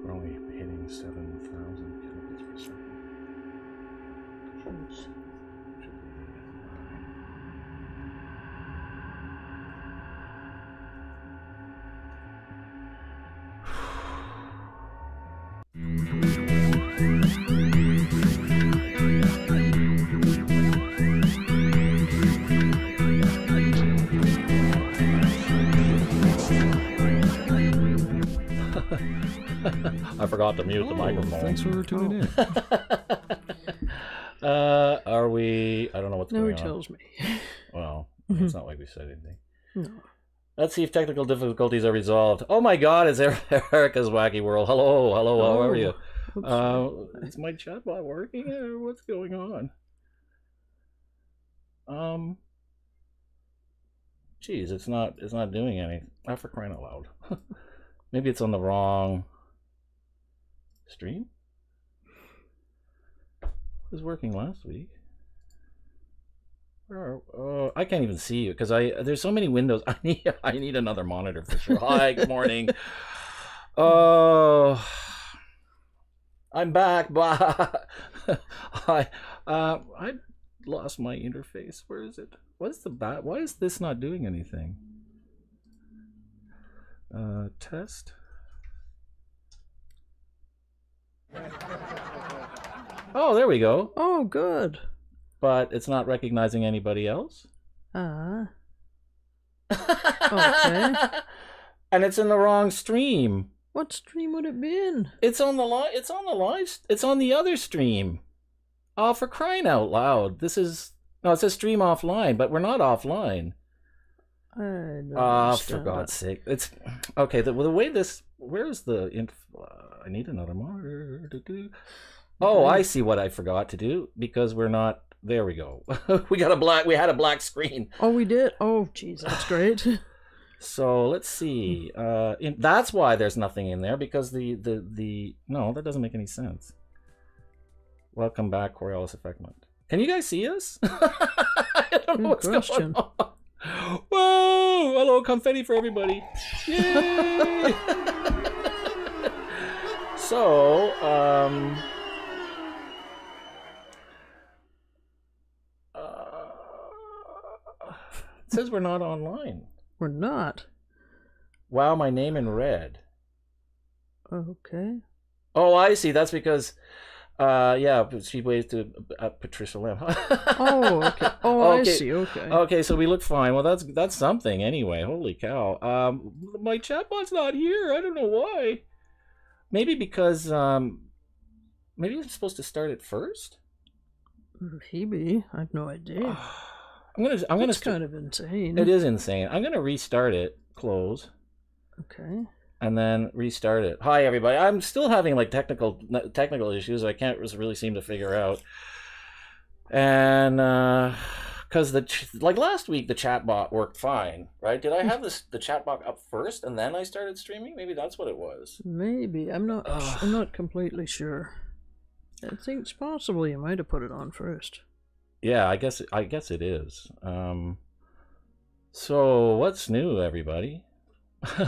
We're only hitting 7,000 kilobits per second. Jeez. I forgot to mute the microphone. Thanks for tuning in. Are we? I don't know what's going on. No, he tells me. Well, it's not like we said anything. No. Let's see if technical difficulties are resolved. Oh my God, it's Erica's Wacky World. Hello, hello, how are you? Is my chatbot working or what's going on? Geez, it's not doing anything. Oh, for crying out loud. Maybe it's on the wrong stream? It was working last week. I can't even see you because there's so many windows. I need another monitor for sure. Hi, good morning. Oh, I'm back. I lost my interface. Where is it? What's the bat? Why is this not doing anything? Test. Oh, there we go. Oh, good. But it's not recognizing anybody else. Okay. And it's in the wrong stream. What stream would it be in? It's on the live. It's on the live. It's on the other stream. Oh, for crying out loud! This is no. It says stream offline, but we're not offline. For God's sake! It's okay. The way this. Where's the? I need another monitor. Oh, I see what I forgot to do because we're not. There we go. We had a black screen. Oh, we did. Oh, jeez, that's great. So let's see. That's why there's nothing in there because the no, that doesn't make any sense. Welcome back, Coriolis Effectment. Can you guys see us? I don't know what's going on. Whoa! Hello, confetti for everybody. Yay! So, it says we're not online. We're not. Wow, my name in red. Okay. Oh, I see. That's because, yeah, she waves to Patricia Lamb. Oh, okay. Oh, okay. I see. Okay. Okay, so we look fine. Well, that's something anyway. Holy cow. My chatbot's not here. I don't know why. Maybe because maybe I'm supposed to start it first. Maybe. I have no idea. I'm gonna. It's kind of insane. It is insane. I'm gonna restart it. Close. Okay. And then restart it. Hi everybody. I'm still having like technical issues. I can't really seem to figure out. And because like last week the chatbot worked fine, right? Did I have the chatbot up first and then I started streaming? Maybe that's what it was. Maybe. I'm not completely sure. I think it's possible you might have put it on first. Yeah, I guess it is. So what's new, everybody?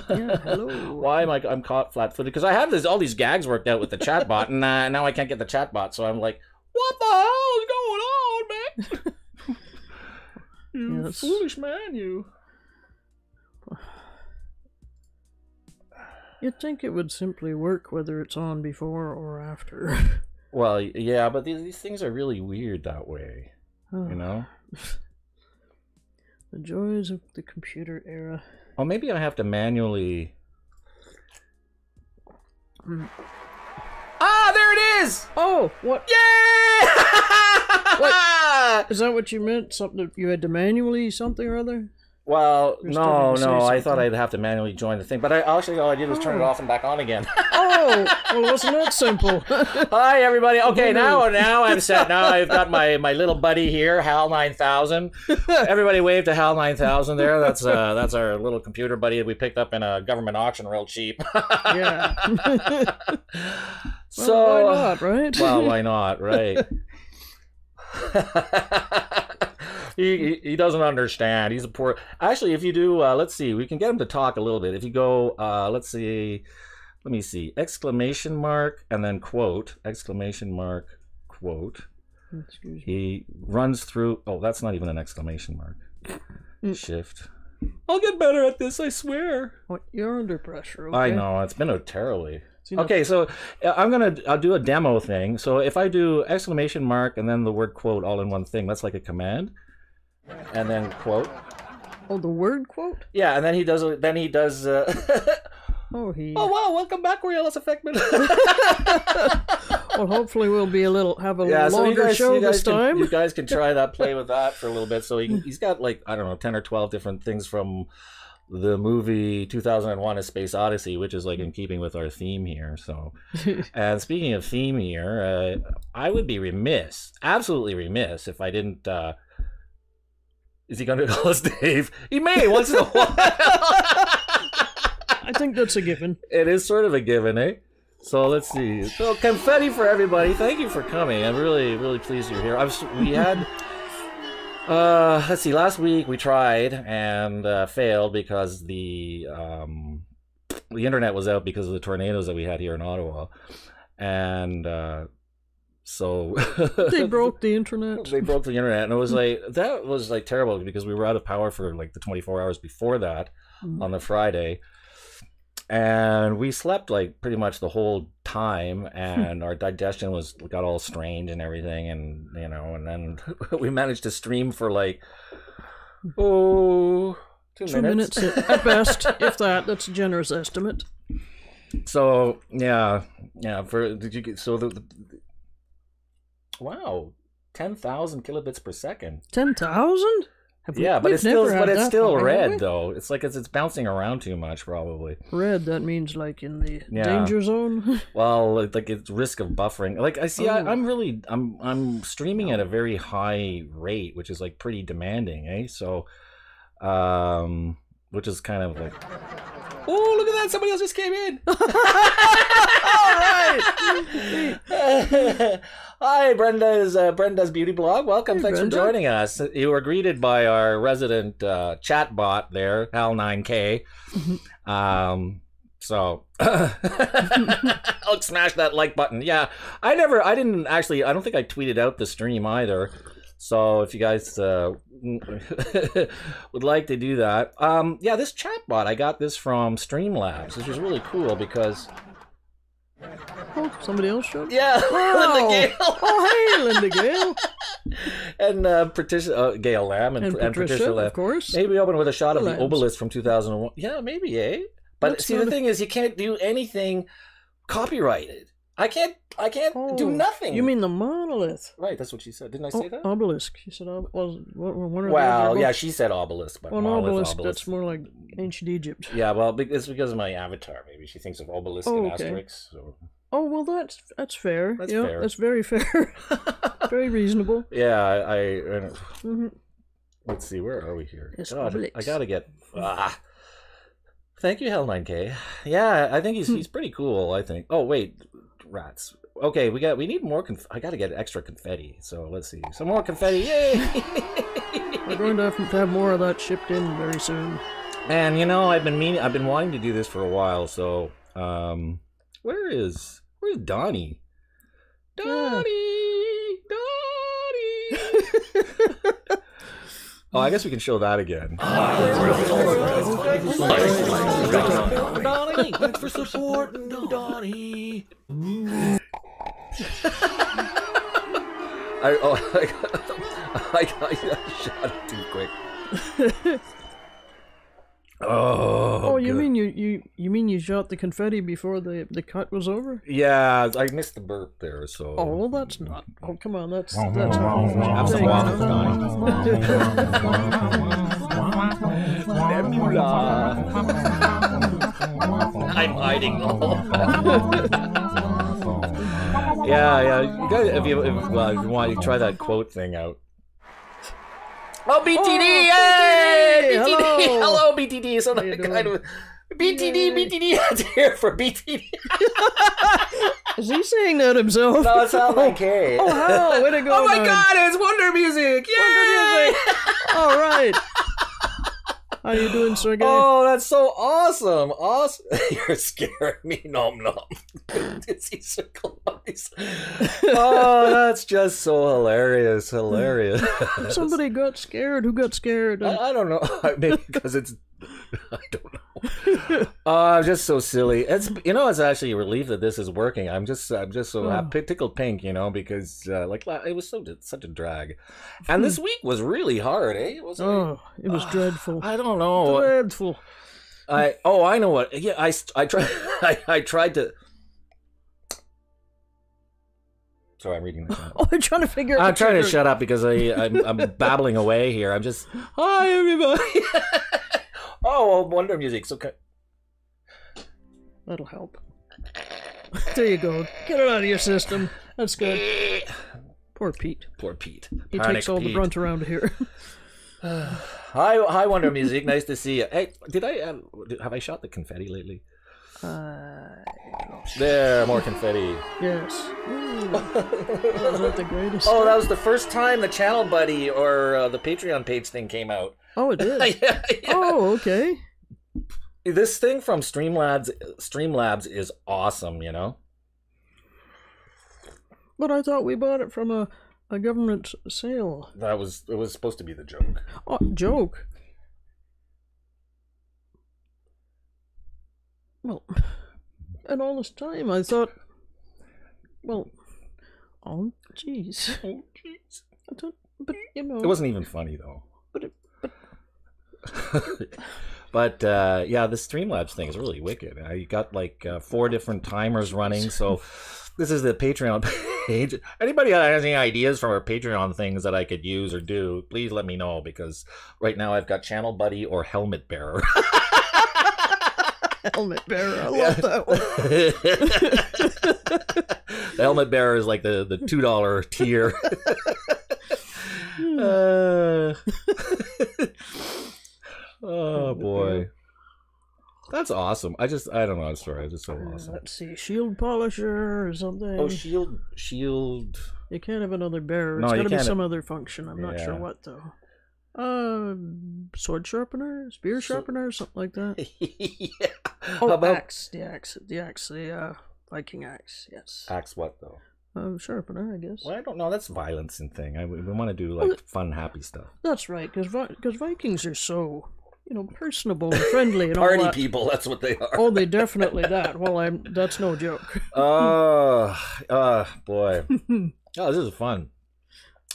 Yeah, hello. Why am I'm caught flat-footed? Because I have all these gags worked out with the chatbot, and now I can't get the chatbot. So I'm like, what the hell is going on, man? You foolish man, you. You'd think it would simply work whether it's on before or after. Well, yeah, but these things are really weird that way. Oh. You know? The joys of the computer era. Oh, maybe I have to manually... Ah, there it is! Oh, what? Yay! What? Is that what you meant? Something you had to manually something or other? Well, no, I thought I'd have to manually join the thing, but actually all I did was turn it off and back on again. Oh, well, wasn't that simple? Hi, everybody. Okay, now I'm set. Now I've got my little buddy here, Hal 9000. Everybody wave to Hal 9000 there. That's our little computer buddy that we picked up in a government auction real cheap. Yeah. So well, why not, right? Well, why not, right? He doesn't understand. He's a poor... Actually, if you do, let's see, we can get him to talk a little bit. If you go, let's see, let me see, exclamation mark, and then quote, exclamation mark, quote. Excuse me. He runs through, oh, that's not even an exclamation mark. Shift. I'll get better at this, I swear. What? You're under pressure, okay? I know, it's been terribly. See, Okay, so I'll do a demo thing. So if I do exclamation mark and then the word quote all in one thing, that's like a command. And then quote. Oh, the word quote? Yeah, and then he does Oh, oh wow, welcome back, Coriolis Effectman. Well, hopefully we'll be have a Yeah, so longer show this time. You guys can try that, play with that for a little bit. So he's got like, I don't know, 10 or 12 different things from the movie 2001: A Space Odyssey, which is like in keeping with our theme here. So, and speaking of theme here, I would be remiss, absolutely remiss, if I didn't. Is he going to call us Dave? He may once in a while. I think that's a given. It is sort of a given, eh? So let's see. So confetti for everybody. Thank you for coming. I'm really, really pleased you're here. We had. Let's see. Last week we tried and failed because the internet was out because of the tornadoes that we had here in Ottawa, and so they broke the internet. They broke the internet, and it was that was terrible because we were out of power for like the 24 hours before that on the Friday, and we slept like pretty much the whole time, and our digestion got all strange and everything, and and then we managed to stream for like 2 minutes at best, if that's a generous estimate. So yeah. Wow, 10,000 kilobits per second. 10,000? Yeah, but it's still red though. It's like it's bouncing around too much, probably. Red, that means like in the danger zone. Well, like it's risk of buffering. Like I see, I'm streaming at a very high rate, which is like pretty demanding, eh? So, which is kind of like. Oh, look at that! Somebody else just came in. All right. Hi, Brenda's beauty blog. Welcome. Thanks for joining us. You were greeted by our resident chat bot there, Hal9K. So I'll smash that like button. Yeah, I don't think I tweeted out the stream either. So if you guys would like to do that, yeah, this chatbot, I got this from Streamlabs, which is really cool because. Oh, somebody else showed? Yeah, wow. Linda Gale. Oh, hey, Linda Gale. And Gail Lamb and Patricia Lamb. Of course. Maybe open with a shot of the obelisk from 2001. Yeah, maybe, eh? But see, the thing is, you can't do anything copyrighted. I can't do nothing. You mean the monolith? Right, that's what she said. Didn't I say that? Obelisk. She said well, yeah, she said obelisk, but obelisk, that's more like ancient Egypt. Yeah, well, it's because of my avatar. Maybe she thinks of obelisk and asterisks. So. Oh, well, that's fair. That's fair. That's very fair. Very reasonable. Yeah, let's see, where are we here? God, I gotta get. Thank you, Hell9K. Yeah, I think he's pretty cool. I think. Oh wait. Rats. Okay, we need more I gotta get extra confetti, so let's see. Some more confetti, yay! We're going to have more of that shipped in very soon. And I've been wanting to do this for a while, so where's Donnie? Donnie! Oh, I guess we can show that again. Donnie, thanks for support, Donnie. I shot it too quick. Oh, you mean you shot the confetti before the cut was over? Yeah, I missed the burp there, so. Oh, well, that's not. Oh, come on, that's. Have some waffles, Donnie. Nebula. I'm hiding the whole. Yeah. You guys, if you want, you try that quote thing out. Oh, BTD! Oh, Yay! BTD! Hello, BTD! So that kind of BTD! That's here for BTD. Is he saying that himself? No, it's Hal9K. Oh, Hal! Way to go! Oh my God! It's Wonder Music! Yay! Wonder Music! All right. How you doing, Sergey? Oh, that's so awesome! Awesome! You're scaring me, nom nom. Dizzy circle eyes. Oh, that's just so hilarious! Hilarious. Somebody got scared. Who got scared? I don't know. Maybe because it's. I don't know. I'm just so silly. It's it's actually a relief that this is working. I'm just so happy, tickled pink, because it was such a drag, and this week was really hard, eh? It was dreadful. I don't know. Dreadful. I know what. Yeah, I tried. I tried to. Sorry, I'm reading the chat. I'm trying to figure out. I'm trying to shut up because I'm babbling away here. I'm just hi everybody. Oh, Wonder Music's okay. That'll help. There you go. Get it out of your system. That's good. Poor Pete. Poor Pete. He takes all the brunt around here. Hi, Wonder Music. Nice to see you. Hey, have I shot the confetti lately? There, more confetti. Yes. Was that the greatest? Oh, that was the first time the Channel Buddy or the Patreon page thing came out. Oh, it did? Yeah. Oh, okay. This thing from Streamlabs is awesome, But I thought we bought it from a government sale. It was supposed to be the joke. Oh, joke? Well, and all this time I thought, oh, jeez. Oh, jeez. But, It wasn't even funny, though. But yeah, the Streamlabs thing is really wicked. You got 4 different timers running. So this is the Patreon page. Anybody has any ideas from our Patreon things that I could use or do, please let me know, because right now I've got Channel Buddy or Helmet Bearer. Helmet Bearer, I love that one. The Helmet Bearer is like the $2 tier. Oh boy, that's awesome. I don't know. Sorry, it's just so awesome. Let's see, shield polisher or something. Oh, shield. You can't have another bearer. No, It's got to be can't. some other function. I'm not sure what though. Sword sharpener, spear sharpener, something like that. Yeah. Oh, axe. The Viking axe. Yes. Axe what though? Sharpener, I guess. Well, I don't know. That's violence and thing. We want to do fun, happy stuff. That's right, because Vikings are so personable and friendly and Party all that. people. That's what they are. Oh, they definitely that. Well, that's no joke. Oh, boy. Oh, this is fun.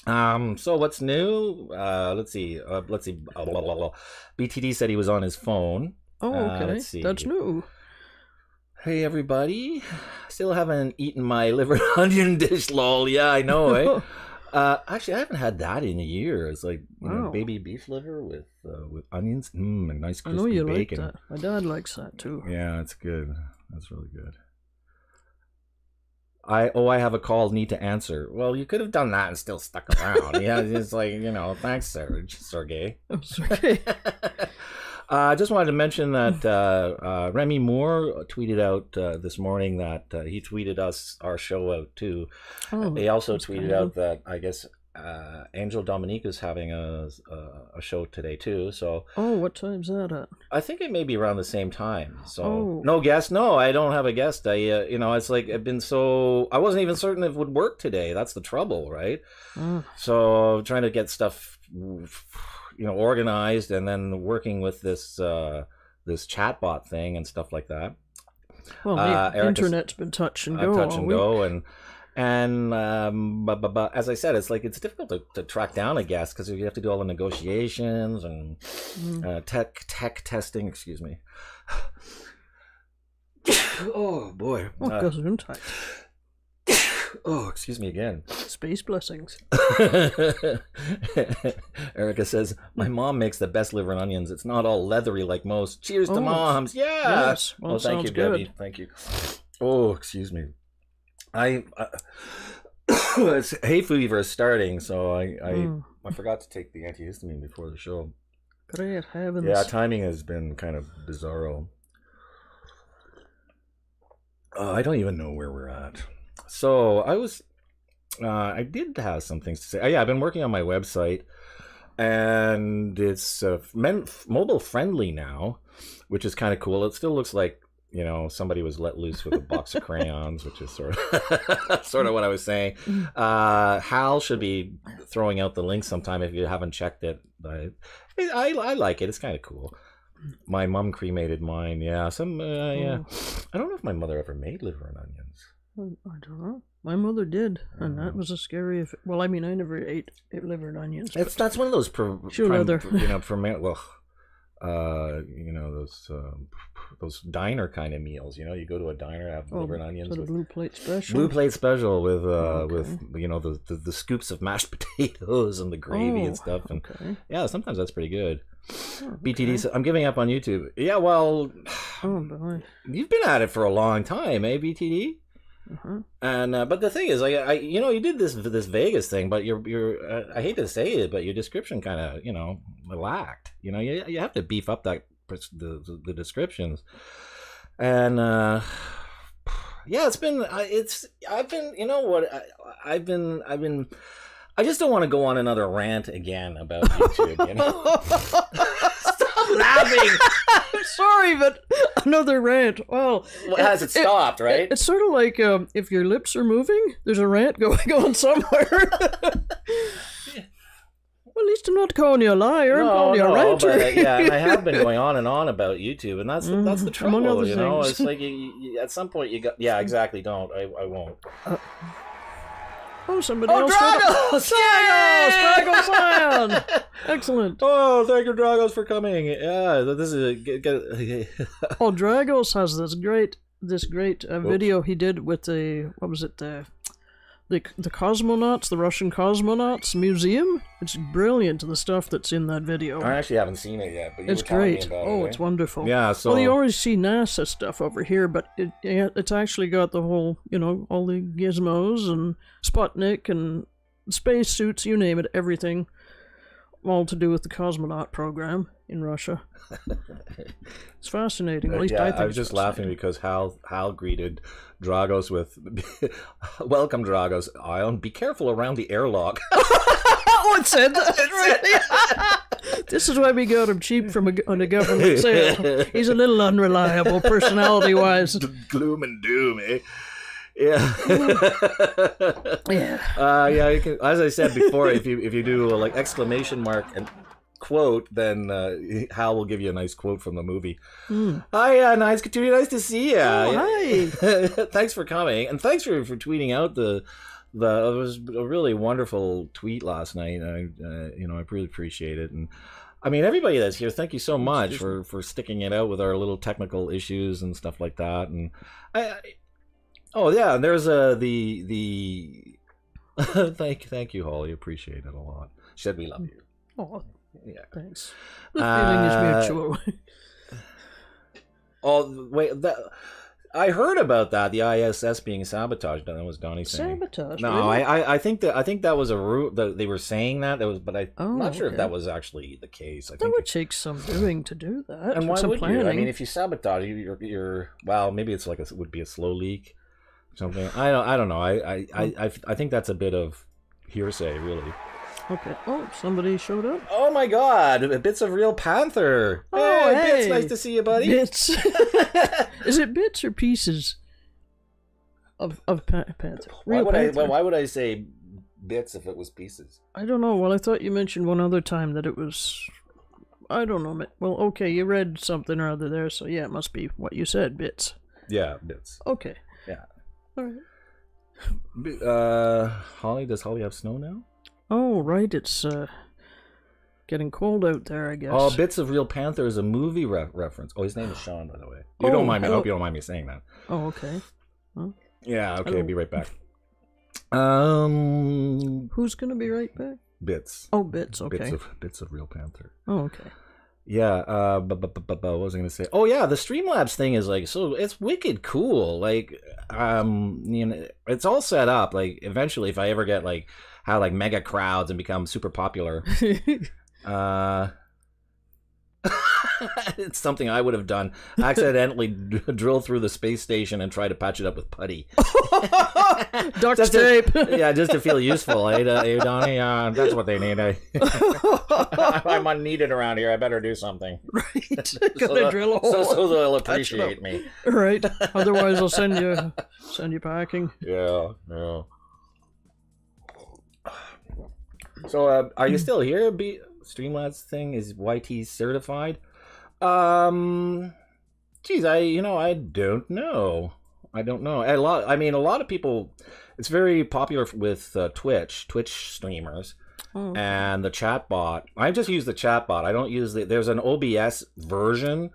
So what's new? Let's see. BTD said he was on his phone. Oh, okay. Let's see. That's new. Hey, everybody. Still haven't eaten my liver and onion dish, lol. Yeah, I know, eh? Actually, I haven't had that in a year. It's like baby beef liver with onions, and nice crispy I know you bacon. like that. My dad likes that too. Yeah, it's good. That's really good. I have a call, need to answer. Well, you could have done that and still stuck around. Yeah, it's like, thanks, Sergey. Oh, Sergey. I just wanted to mention that Remi Moore tweeted out this morning that he tweeted our show out too. Oh, he also tweeted out that I guess Angel Dominique is having a show today too. So what time's that at? I think it may be around the same time. So no guest. No, I don't have a guest. It's like I wasn't even certain if it would work today. That's the trouble, right? So trying to get stuff organized, and then working with this chatbot thing and stuff like that. Well, the internet's been touch and go. And as I said, it's difficult to track down a guest because you have to do all the negotiations and tech testing. Excuse me. Oh boy. Gesundheit. Oh, excuse me again. Space blessings. Erica says, my mom makes the best liver and onions. It's not all leathery like most. Cheers to moms. Yeah. Yes. Well, thank you, good. Debbie. Thank you. Oh, excuse me. It's hay fever is starting, so I forgot to take the antihistamine before the show. Great heavens. Yeah, timing has been kind of bizarro. I don't even know where we're at. So I did have some things to say. Yeah, I've been working on my website, and it's mobile friendly now, which is kind of cool. It still looks like, you know, somebody was let loose with a box of crayons, which is sort of what I was saying. Hal should be throwing out the link sometime if you haven't checked it. I like it. It's kind of cool. My mom cremated mine. Yeah, yeah. I don't know if my mother ever made liver and onions. I don't know. My mother did, and that was a scary. Well, I mean, I never ate liver and onions. That's one of those you know, those diner kind of meals. You know, you go to a diner, have liver and onions. Sort of blue plate special. Blue plate special with you know, the scoops of mashed potatoes and the gravy and stuff. And yeah, sometimes that's pretty good. BTD says, I'm giving up on YouTube. Yeah, well, you've been at it for a long time, eh, BTD? And but the thing is, like, you know, you did this Vegas thing, but you're I hate to say it, but your description kind of, you know, lacked. You know, you have to beef up the descriptions. And yeah, I've been, you know what, I've been. I just don't want to go on another rant again about YouTube, you know? Stop laughing! I'm sorry, but another rant. Well, has it stopped, right? It's sort of like if your lips are moving, there's a rant going on somewhere. Well, at least I'm not calling you a liar. I'm calling you a ranter. But, yeah, and I have been going on and about YouTube, and that's the trouble, among other you know? things. It's like you, at some point you got... Yeah, exactly, don't. I won't. Oh, somebody else. Dragos! Dragos sound! Excellent. Oh, thank you, Dragos, for coming. Yeah, this is Oh, Dragos has this great video he did with the, what was it, the cosmonauts, the Russian cosmonauts museum. It's brilliant, the stuff that's in that video. I actually haven't seen it yet, but you it's were telling great. me about it, it's wonderful. Yeah, so... Well, you always see NASA stuff over here, but it's actually got the whole, you know, all the gizmos and Sputnik and space suits, you name it, everything, all to do with the cosmonaut program in Russia. It's fascinating. At least I think I was just laughing because Hal greeted Dragos with, "Welcome, Dragos. Ion. Be careful around the airlock." Oh, it said that. This is why we got him cheap on a government sale. He's a little unreliable personality-wise. Gloom and doom, eh? Yeah. Yeah. You can, as I said before, if you do like exclamation mark and quote, then Hal will give you a nice quote from the movie. Hi, nice to see you. Oh, hi. Thanks for coming, and thanks for tweeting out it was a really wonderful tweet last night. You know, I really appreciate it, and I mean, everybody that's here, thank you so much for sticking it out with our little technical issues and stuff like that. And oh yeah, and there's the thank you, Holly, appreciate it a lot. Said we love you. Oh, yeah, thanks. The feeling is mutual. Oh wait, I heard about that, the ISS being sabotaged. That was Donnie saying. Sabotage? No, really? I think that was a root. They were saying that was, but I'm not sure if that was actually the case. I think that would take some doing to do that. And why some would planning. you? I mean, if you sabotage, you're well, maybe it's like would be a slow leak, or something. I don't know. I think that's a bit of hearsay, really. Okay. Oh, somebody showed up. Oh my God! Bits of Real Panther. Oh, hey, Bits, nice to see you, buddy. Bits. Is it bits or pieces of Panther? Why would I say bits if it was pieces? I don't know. Well, I thought you mentioned one other time that it was. I don't know. Well, okay, you read something or other there, so yeah, it must be what you said. Bits. Yeah, bits. Okay. Yeah. All right. Holly, does Holly have snow now? Oh, right, it's getting cold out there, I guess. Oh, Bits of Real Panther is a movie reference. Oh, his name is Sean, by the way. I hope you don't mind me saying that. Oh, okay. Huh? Yeah, okay, Hello. Be right back. Who's gonna be right back? Bits. Oh, Bits, okay. Bits of Real Panther. Oh, okay. Yeah, what was I gonna say? Oh yeah, the Streamlabs thing is like, so it's wicked cool. Like, you know, it's all set up. Like, eventually, if I ever get like mega crowds and become super popular, It's something I would have done. Accidentally drill through the space station and try to patch it up with putty. Duct tape. Yeah, just to feel useful. Hey, Donnie, that's what they need. I'm unneeded around here. I better do something. Right. Gotta drill a hole. So they'll appreciate me. Right. Otherwise, I'll send you packing. Yeah. So, are you still here? Streamlabs thing is YT certified. Geez, I don't know. A lot of people. It's very popular with Twitch streamers, and the chatbot. I just use the chatbot. I don't use there's an OBS version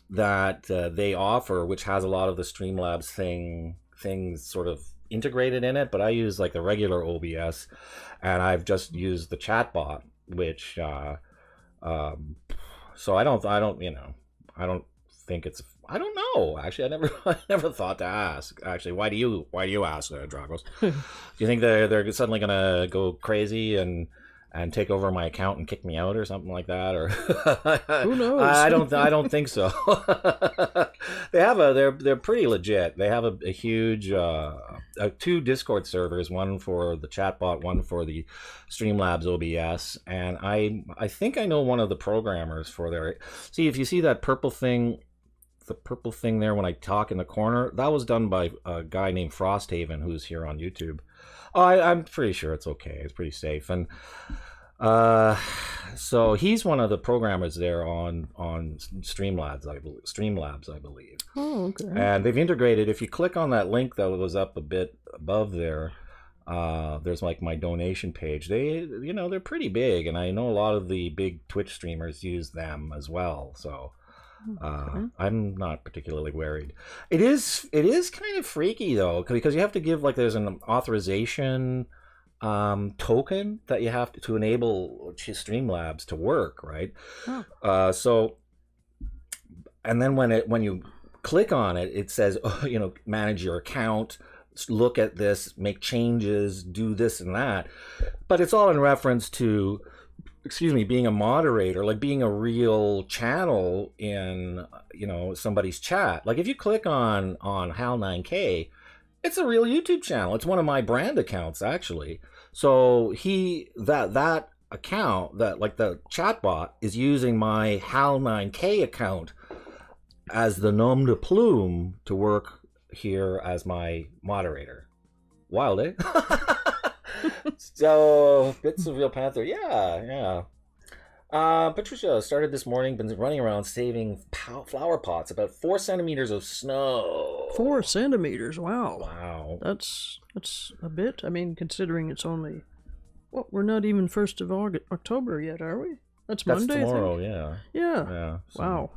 that they offer, which has a lot of the Streamlabs things sort of integrated in it. But I use like the regular OBS, and I've just used the chatbot, which. So I don't think it's. I don't know. Actually, I never thought to ask. Actually, why do you ask, Dragos? Do you think they're suddenly gonna go crazy and take over my account and kick me out or something like that? Or who knows? I don't think so. They're pretty legit. They have a huge 2 Discord servers, one for the chatbot, one for the Streamlabs OBS, and I think I know one of the programmers for their. See, if you see that purple thing. The purple thing there when I talk in the corner, that was done by a guy named Frosthaven, who's here on YouTube. I'm pretty sure it's okay. It's pretty safe. And so he's one of the programmers there on Streamlabs, I believe. Oh, okay. And they've integrated, if you click on that link that was up a bit above there, there's like my donation page. They're pretty big, and I know a lot of the big Twitch streamers use them as well. So I'm not particularly worried. It is kind of freaky though, because you have to give there's an authorization token that you have to enable Streamlabs to work, right? So, and then when you click on it, it says manage your account, look at this, make changes, do this and that, but it's all in reference to being a moderator, like being a real channel in somebody's chat. Like if you click on Hal9K, it's a real YouTube channel. It's one of my brand accounts actually. So that account, that like the chatbot, is using my Hal9K account as the nom de plume to work here as my moderator. Wild, eh? So, bits of Real Panther, yeah. Patricia started this morning, been running around saving flower pots, about 4 centimeters of snow. 4 centimeters, wow. Wow. That's a bit. I mean, considering it's only, we're not even 1st of October yet, are we? That's Monday, tomorrow, I think. Yeah. Wow.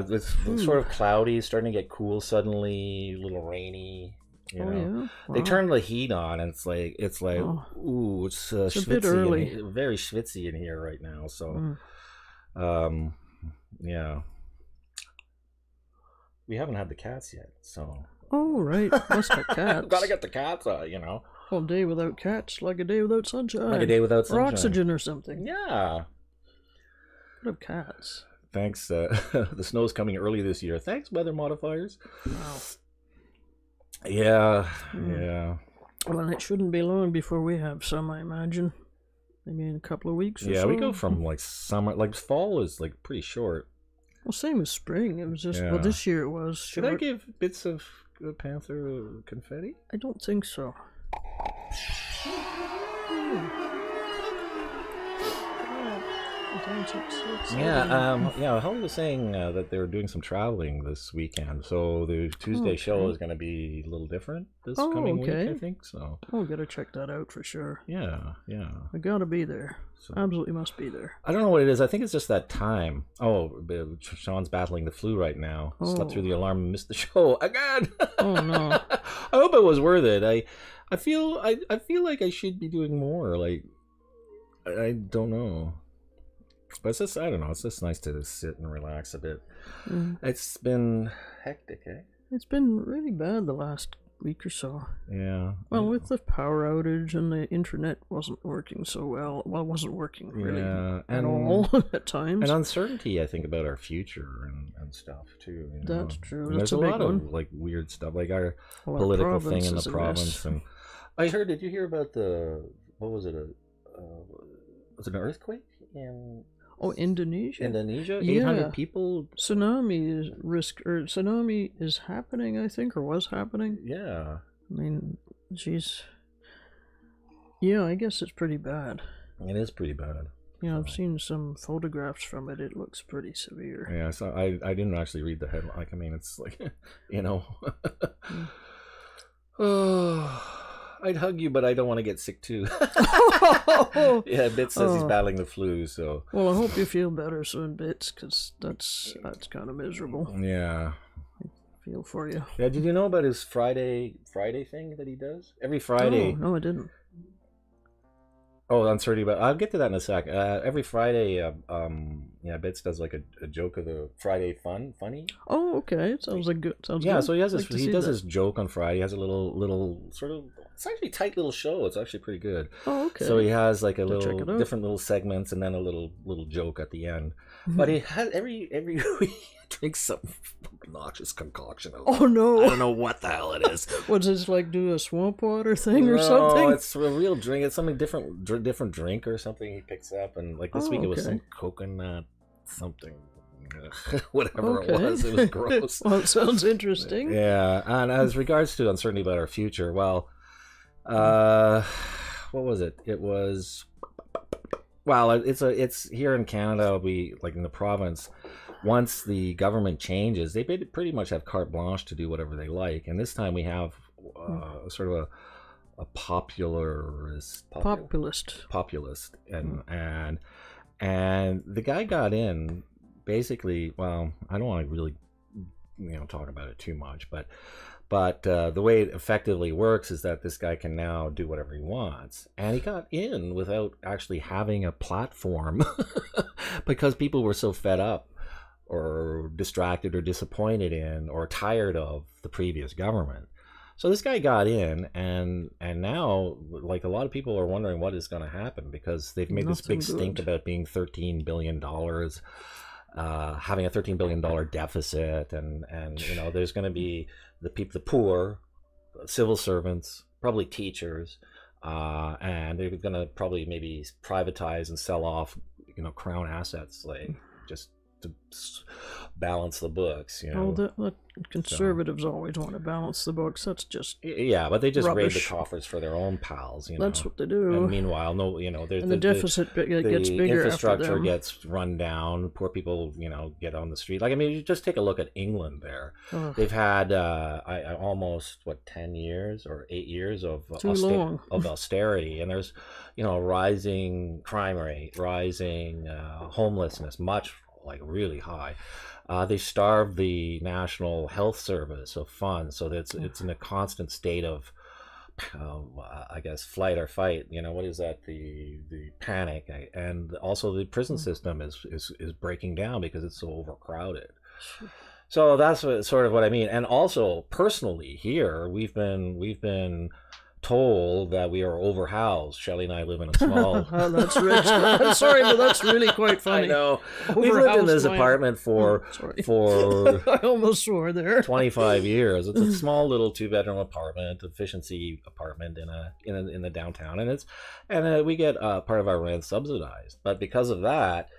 It's sort of cloudy, starting to get cool suddenly, a little rainy. Yeah. Wow. They turn the heat on, and it's like ooh, it's a bit early, very schwitzy in here right now. So, yeah, we haven't had the cats yet. So, right, must have cats. Gotta get the cats, A day without cats, like a day without sunshine. Like a day without sunshine. Or oxygen or something. Yeah. What have cats? Thanks. The snow's coming early this year. Thanks, weather modifiers. Wow. Yeah. Well, it shouldn't be long before we have some, I imagine. Maybe in a couple of weeks or so. We go from summer, fall is pretty short. Well, same as spring. It was just, this year it was short. Should I give bits of Panther confetti? I don't think so. Holly was saying that they were doing some traveling this weekend, so the Tuesday show is going to be a little different this coming week, I think. So I'll gotta check that out for sure. Yeah. I gotta be there. So, absolutely must be there. I don't know what it is. I think it's just that time. Sean's battling the flu right now. Slept through the alarm and missed the show again. Oh no! I hope it was worth it. I feel like I should be doing more. I don't know. But it's just, I don't know, it's just nice to sit and relax a bit. It's been hectic, eh? It's been really bad the last week or so. Yeah. Well, with the power outage and the internet wasn't working so well. Well, it wasn't working really at all at times. And uncertainty, I think, about our future and stuff too. You know? That's true. And That's there's a a big lot one. of like weird stuff, like our Well, political our thing in the is a province. mess. And I heard. Did you hear about the what was it? Was it an earthquake in? Oh, Indonesia. Indonesia, Yeah. 800 people. Tsunami is happening, I think, or was happening. Yeah. I mean, geez. Yeah, I guess it's pretty bad. It is pretty bad. Yeah, I've seen some photographs from it. It looks pretty severe. Yeah, so I didn't actually read the headline. Like, I mean, it's like, you know. Oh, I'd hug you, but I don't want to get sick too. Yeah, Bits says he's battling the flu, so. Well, I hope you feel better soon, Bits, because that's kind of miserable. Yeah. I feel for you. Yeah, did you know about his Friday thing that he does? Every Friday. No, I didn't. Oh, uncertainty, but I'll get to that in a sec. Every Friday, Bits does like a joke of the Friday funny. Oh, okay. Sounds good. Yeah, so he has Like he does his joke on Friday. He has a little sort of, it's actually a tight little show. It's actually pretty good. Oh, okay. So he has like a Check little it out. different little segments and then a little joke at the end. But he has every week he drinks some obnoxious concoction. Oh no! I don't know what the hell it is. What's this, like, do a swamp water thing or something? No, it's a real drink. It's something different drink or something he picks up. And like this week it was some coconut something. Whatever it was gross. Well, it sounds interesting. Yeah, and as regards to uncertainty about our future, well, what was it? It was, well, it's here in Canada. We, like in the province, once the government changes, they pretty much have carte blanche to do whatever they like. And this time we have sort of a populist, and the guy got in. Basically, well, I don't want to really, talk about it too much, but the way it effectively works is that this guy can now do whatever he wants, and he got in without actually having a platform because people were so fed up or distracted or disappointed in or tired of the previous government. So this guy got in, and now, like, a lot of people are wondering what is going to happen because they've made this big stink about being $13 billion. Having a $13 billion deficit, and there's going to be the poor, civil servants, probably teachers, and they're going to probably maybe privatize and sell off, crown assets, like just to balance the books. Oh, the conservatives always want to balance the books. That's just but they just rubbish. raid the coffers for their own pals. That's what they do. And meanwhile, the deficit gets bigger. The infrastructure after them. gets run down. Poor people, get on the street. Like, I mean, you just take a look at England. There, they've had almost 10 years or 8 years of austerity, and there's rising crime rate, rising homelessness, much really high. They starved the National Health Service of funds, so that it's in a constant state of, I guess, flight or fight. What is that? The panic, and also the prison system is breaking down because it's so overcrowded. So that's sort of what I mean. And also personally, here we've been told that we are overhoused. Shelley and I live in a small. Oh, that's rich. I'm sorry, but that's really quite funny. I know. We've lived in this apartment for I almost swore there. 25 years. It's a small little 2-bedroom apartment, efficiency apartment in the downtown, and we get part of our rent subsidized. But because of that,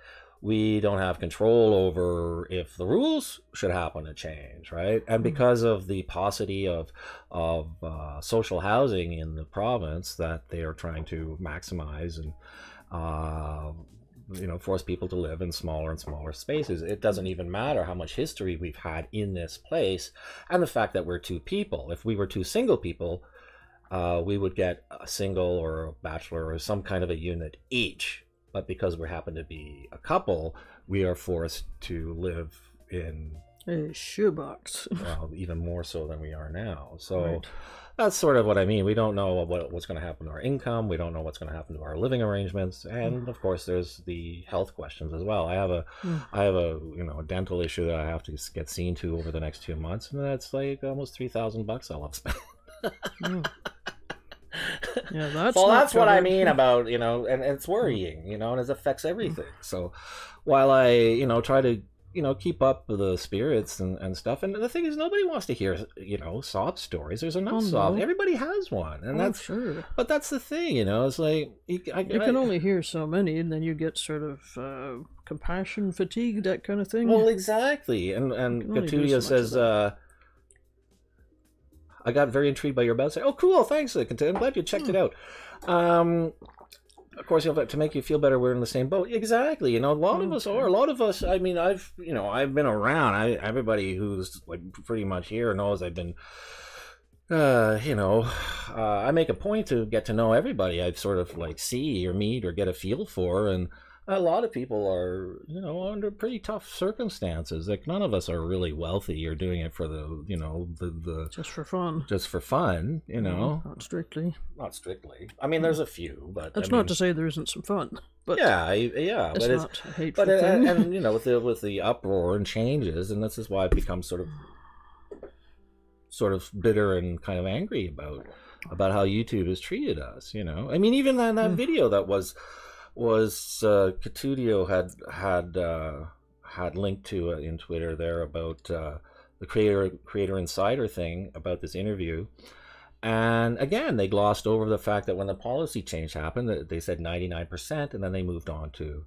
we don't have control over if the rules should happen to change, right? And because of the paucity of social housing in the province that they are trying to maximize and force people to live in smaller and smaller spaces, it doesn't even matter how much history we've had in this place, and the fact that we're two people. If we were two single people, we would get a single or a bachelor or some kind of a unit each. But because we happen to be a couple, we are forced to live in a shoebox. Well, even more so than we are now. So that's sort of what I mean. We don't know what's going to happen to our income. We don't know what's going to happen to our living arrangements. And of course, there's the health questions as well. I have a dental issue that I have to get seen to over the next 2 months, and that's like almost $3,000 I'll have spent. Mm. Yeah, that's so not that's what I covered. mean about, you know, and it's worrying, you know, and it affects everything. So while I, you know, try to, you know, keep up with the spirits and stuff, and the thing is, nobody wants to hear, you know, sob stories. There's enough Oh, sob. no. Everybody has one, and Oh, that's sure. but that's the thing, you know. It's like You can only hear so many, and then you get sort of compassion fatigue, that kind of thing. well, exactly. And can only do Catudia so much of says, I got very intrigued by your website. Oh, cool! Thanks, I'm glad you checked it out. Of course, you'll have to make you feel better. We're in the same boat. Exactly. You know, a lot of us are. A lot of us. I mean, I've been around. Everybody who's like pretty much here knows I've been. I make a point to get to know everybody I sort of like see or meet or get a feel for, and a lot of people are, you know, under pretty tough circumstances. Like none of us are really wealthy or doing it for the, you know, the just for fun. just for fun, you know. Not strictly. Not strictly. I mean, there's a few, but That's I mean, not to say there isn't some fun. But yeah, it's but not a hateful but thing. and you know, with the uproar and changes, and this is why I've become sort of bitter and kind of angry about how YouTube has treated us. You know, I mean, even that video that was Catudio had linked to in Twitter there about the creator insider thing about this interview. And again, they glossed over the fact that when the policy change happened, they said 99%, and then they moved on to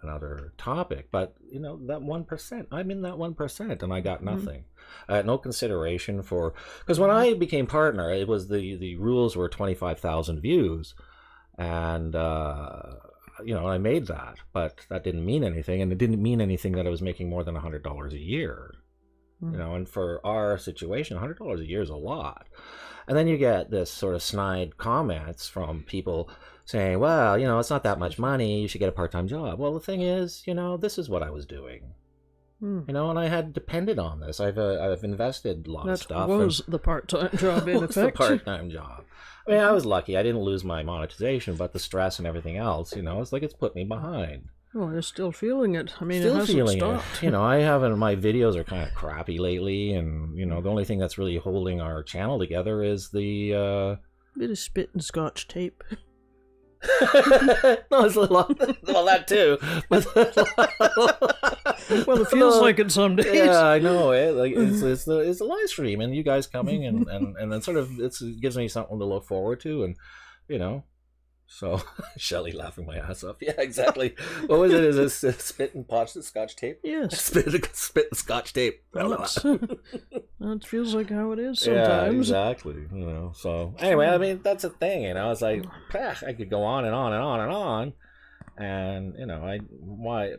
another topic. But you know, that 1%, I'm in that 1%, and I got nothing. No consideration for, because when I became partner, it was the rules were 25,000 views, and you know, I made that, but that didn't mean anything, and it didn't mean anything that I was making more than $100 a year. You know, and for our situation, $100 a year is a lot. And then you get this sort of snide comments from people saying, well, you know, it's not that much money, you should get a part-time job. Well, the thing is, you know, this is what I was doing. You know, and I had depended on this. I've invested a lot of stuff. That was the part-time job, in effect. The part-time job. I mean, I was lucky. I didn't lose my monetization, but the stress and everything else, you know, it's like it's put me behind. Well, you're still feeling it. I mean, Still it hasn't feeling stopped. it. You know, I haven't. My videos are kind of crappy lately, and you know, the only thing that's really holding our channel together is the. Bit of spit and Scotch tape. No, it's a lot. Well, that too. But Well, it feels like it some days. yeah, I know. Like it's a live stream, and you guys coming, and then sort of it gives me something to look forward to, and you know. So, Shelley laughing my ass off. Yeah, exactly. What was it? Is this spit and potch the Scotch tape? Yes. Spit and Scotch tape. Well, that feels like how it is sometimes. Yeah, exactly. You know. So anyway, I mean, that's a thing. You know, it's like I could go on and on and on and on, and you know, why.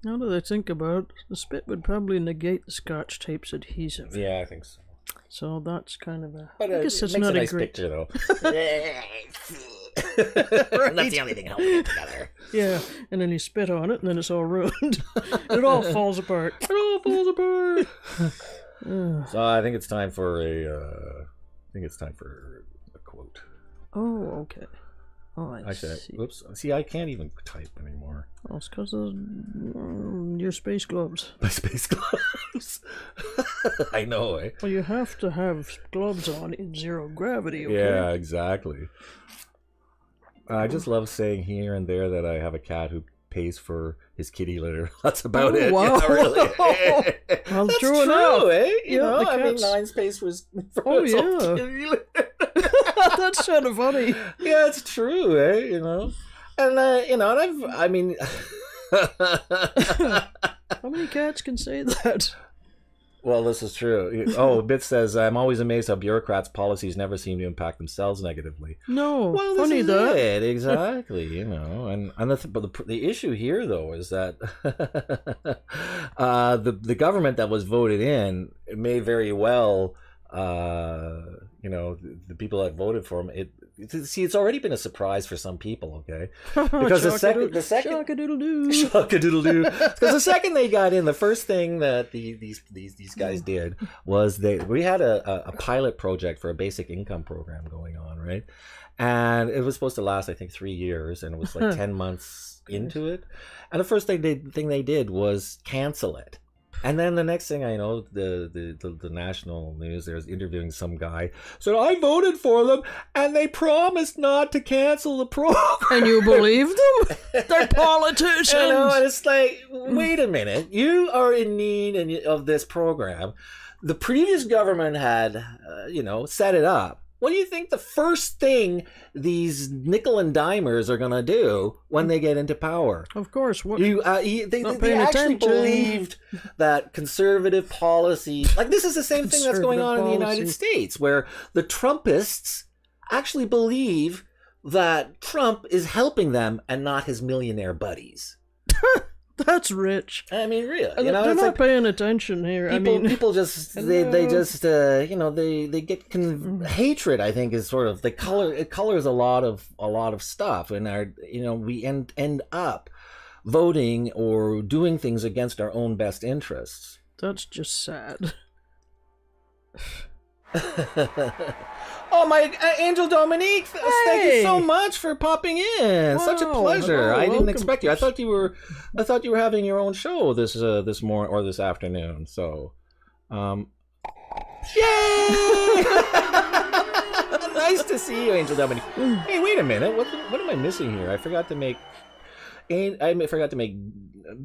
Now that I think about it, the spit would probably negate the Scotch tape's adhesive. Yeah, I think so. So that's kind of a. But I guess it it's makes not a nice great picture, though. That's the only thing holding it together. Yeah, and then you spit on it, and then it's all ruined. It all falls apart. It all falls apart. So I think it's time for a quote. Oh, okay. Oh, I Actually, see. whoops. See, I can't even type anymore. Oh, it's because of your space gloves. My space gloves. I know, eh? Well, you have to have gloves on in zero gravity, okay? Yeah, exactly. I just love saying here and there that I have a cat who pays for his kitty litter. That's about it. Wow. Yeah, really. Well, That's true true, enough. eh? You Yeah, know, the I mean, cats- 9 space was for Oh, his own yeah. kitty litter. That's kind of funny. Yeah, it's true, eh? You know, and you know, and I mean, How many cats can say that? well, this is true. Oh, Bit says, I'm always amazed how bureaucrats' policies never seem to impact themselves negatively. No, Well, funny this is that. it. Exactly. You know, and but the issue here though is that the government that was voted in may very well. You know, the people that voted for him. It's already been a surprise for some people. Okay, because the second Shock-a-doodle-doo. Shock-a-doodle-doo. Because the second they got in, the first thing that these guys did was we had a pilot project for a basic income program going on, right? And it was supposed to last, I think, 3 years, and it was like 10 months into it. And the first thing they did was cancel it. And then the next thing I know, the national news, there's interviewing some guy. So I voted for them, and they promised not to cancel the program. And you believe them? They're politicians. You know, and it's like, wait a minute. You are in need of this program. The previous government had, set it up. What do you think the first thing these nickel and dimers are going to do when they get into power? Of course. What, they actually believed that conservative policy... Like, this is the same thing that's going on in the United States, where the Trumpists actually believe that Trump is helping them and not his millionaire buddies. That's rich. I mean, really. They're not paying attention here. People just they just they get hatred. I think is sort of it colors a lot of stuff, and we end up voting or doing things against our own best interests. That's just sad. Oh, my Angel Dominique! Hey. Thank you so much for popping in. Wow, such a pleasure. I didn't expect you. I thought you were having your own show this morning or this afternoon. So, yay! Nice to see you, Angel Dominique. Hey, wait a minute. What am I missing here? I forgot to make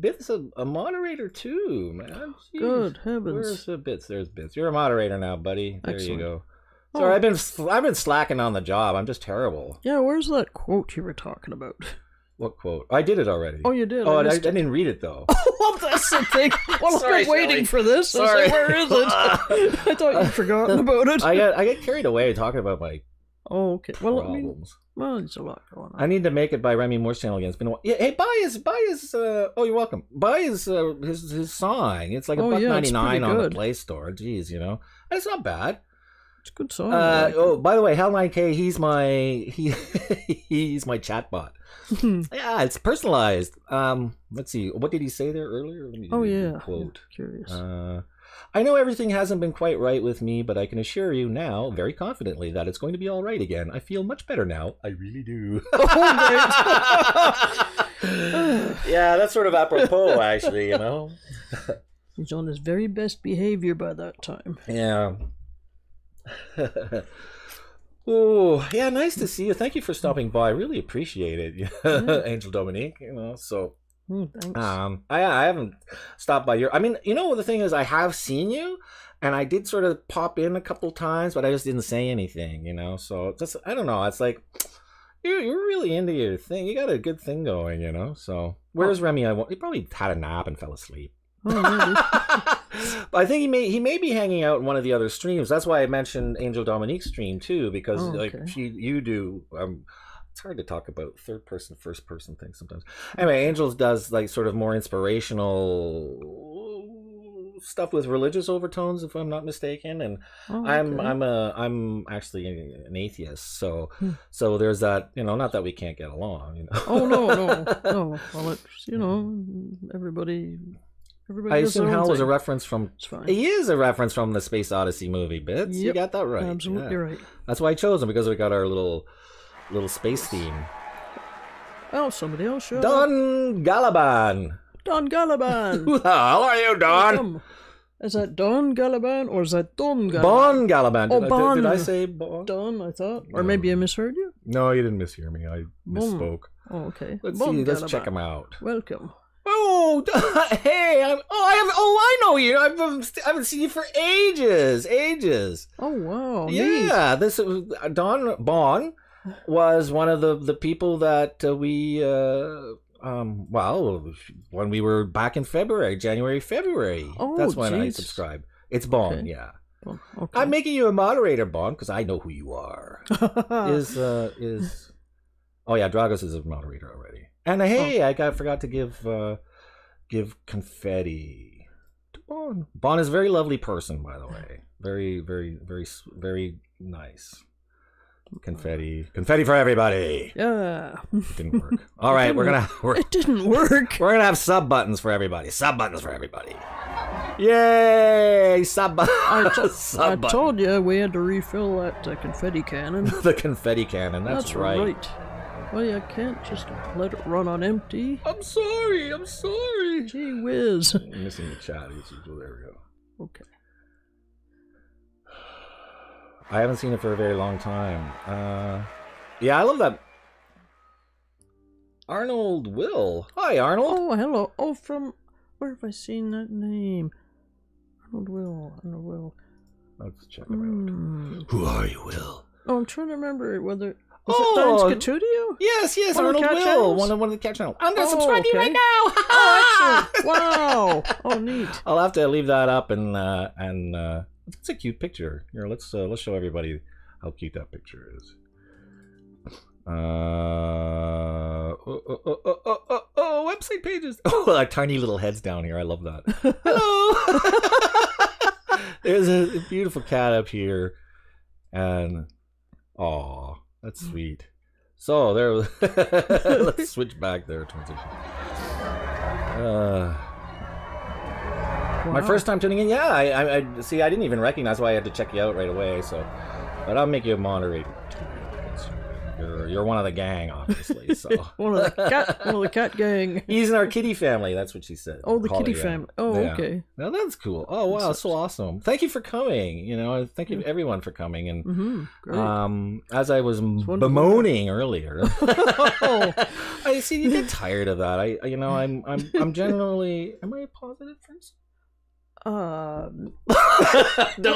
Bits a moderator too, man. Jeez. Good heavens! Where's Bits? There's Bits. You're a moderator now, buddy. There Excellent. You go. Sorry, I've been slacking on the job. I'm just terrible. Yeah, where's that quote you were talking about? What quote? I did it already. Oh, you did? Oh, I didn't read it, though. Well, that's the thing. Well, Sorry, I've been waiting for this. Sorry. I was like, where is it? I thought you'd forgotten about it. I get carried away talking about my problems. There's a lot going on. I need to make it by Remi Moore's channel again. It's been a while. Yeah, hey, buy his oh, you're welcome. Buy his song. It's like $1.99 on the Play Store. Jeez, and it's not bad. It's a good song. By the way, Hal 9K, he's my chat bot. Yeah, it's personalized. Let's see. What did he say there earlier? Quote. Curious. I know everything hasn't been quite right with me, but I can assure you now, very confidently, that it's going to be all right again. I feel much better now. I really do. Yeah, that's sort of apropos, actually, He's on his very best behavior by that time. Yeah. Oh, yeah, nice to see you. Thank you for stopping by. I really appreciate it, Angel Dominique. So thanks. I haven't stopped by your. I mean, the thing is, I have seen you, and I did sort of pop in a couple times, but I just didn't say anything, So just I don't know. It's like you're really into your thing. You got a good thing going, So where's Remi? He probably had a nap and fell asleep. But I think he may be hanging out in one of the other streams. That's why I mentioned Angel Dominique's stream too, because you do. It's hard to talk about third person, first person things sometimes. Anyway, Angel does like sort of more inspirational stuff with religious overtones, if I'm not mistaken. And I'm actually an atheist, so there's that. Not that we can't get along. Oh no. Well, it's everybody. I assume Hal was a reference from. He is a reference from the Space Odyssey movie. Bits. Yep. You got that right. Absolutely right. That's why I chose him, because we got our little space theme. Oh, somebody else showed Don Galaban. Don Galaban. Who the hell are you, Don? Is that Don Galaban or is that Don Galaban? Bon Galaban. Bon. Did I say Bon? Don, I thought. Or maybe I misheard you? No, you didn't mishear me. I misspoke. Oh, okay. Let's see. Let's check him out. Welcome. Oh, hey! I know you. I haven't seen you for ages. Oh wow! Yeah, this Don Bon was one of the people that we when we were back in January, February. Oh, that's when I subscribed. It's Bon, okay. Yeah. Oh, okay. I'm making you a moderator, Bon, because I know who you are. is oh yeah, Dragos is a moderator already. And hey, I forgot to give confetti to Bon. Bon is a very lovely person, by the way. Very, very, very, very nice. Confetti for everybody. Yeah. It didn't work. All right, it didn't work. We're gonna have sub buttons for everybody. Sub buttons for everybody. Yay! Sub buttons. I told you we had to refill that confetti cannon. The confetti cannon. That's right. Well, you can't just let it run on empty. I'm sorry. I'm sorry. Gee whiz. I'm missing the chat. There we go. Okay. I haven't seen it for a very long time. Yeah, I love that. Arnold Will. Hi, Arnold. Oh, hello. Oh, from... Where have I seen that name? Arnold Will. Arnold Will. Let's check him out. Who are you, Will? Oh, I'm trying to remember whether... Was it Dance Studio? Yes, One Arnold of the cat Will. channels? One of the cat channels. I'm going to subscribe to you right now. Oh, excellent. Wow. Oh, neat. I'll have to leave that up and it's a cute picture. Here, let's show everybody how cute that picture is. Website pages. Oh, like tiny little heads down here. I love that. Hello. There's a beautiful cat up here, and oh, that's sweet. So there. Let's switch back there. Transition. Wow. My first time tuning in. Yeah, I see. I didn't even recognize why I had to check you out right away. So, but I'll make you a moderator. You're one of the gang, obviously. So one of the cat gang. He's in our kitty family. That's what she said. Oh, the kitty family. Oh, yeah. Okay. Now that's cool. Oh wow, that's so awesome. Thank you for coming. You know, thank you everyone for coming. And great. As I was bemoaning earlier, I see you get tired of that. I'm generally. Am I a positive person? Don't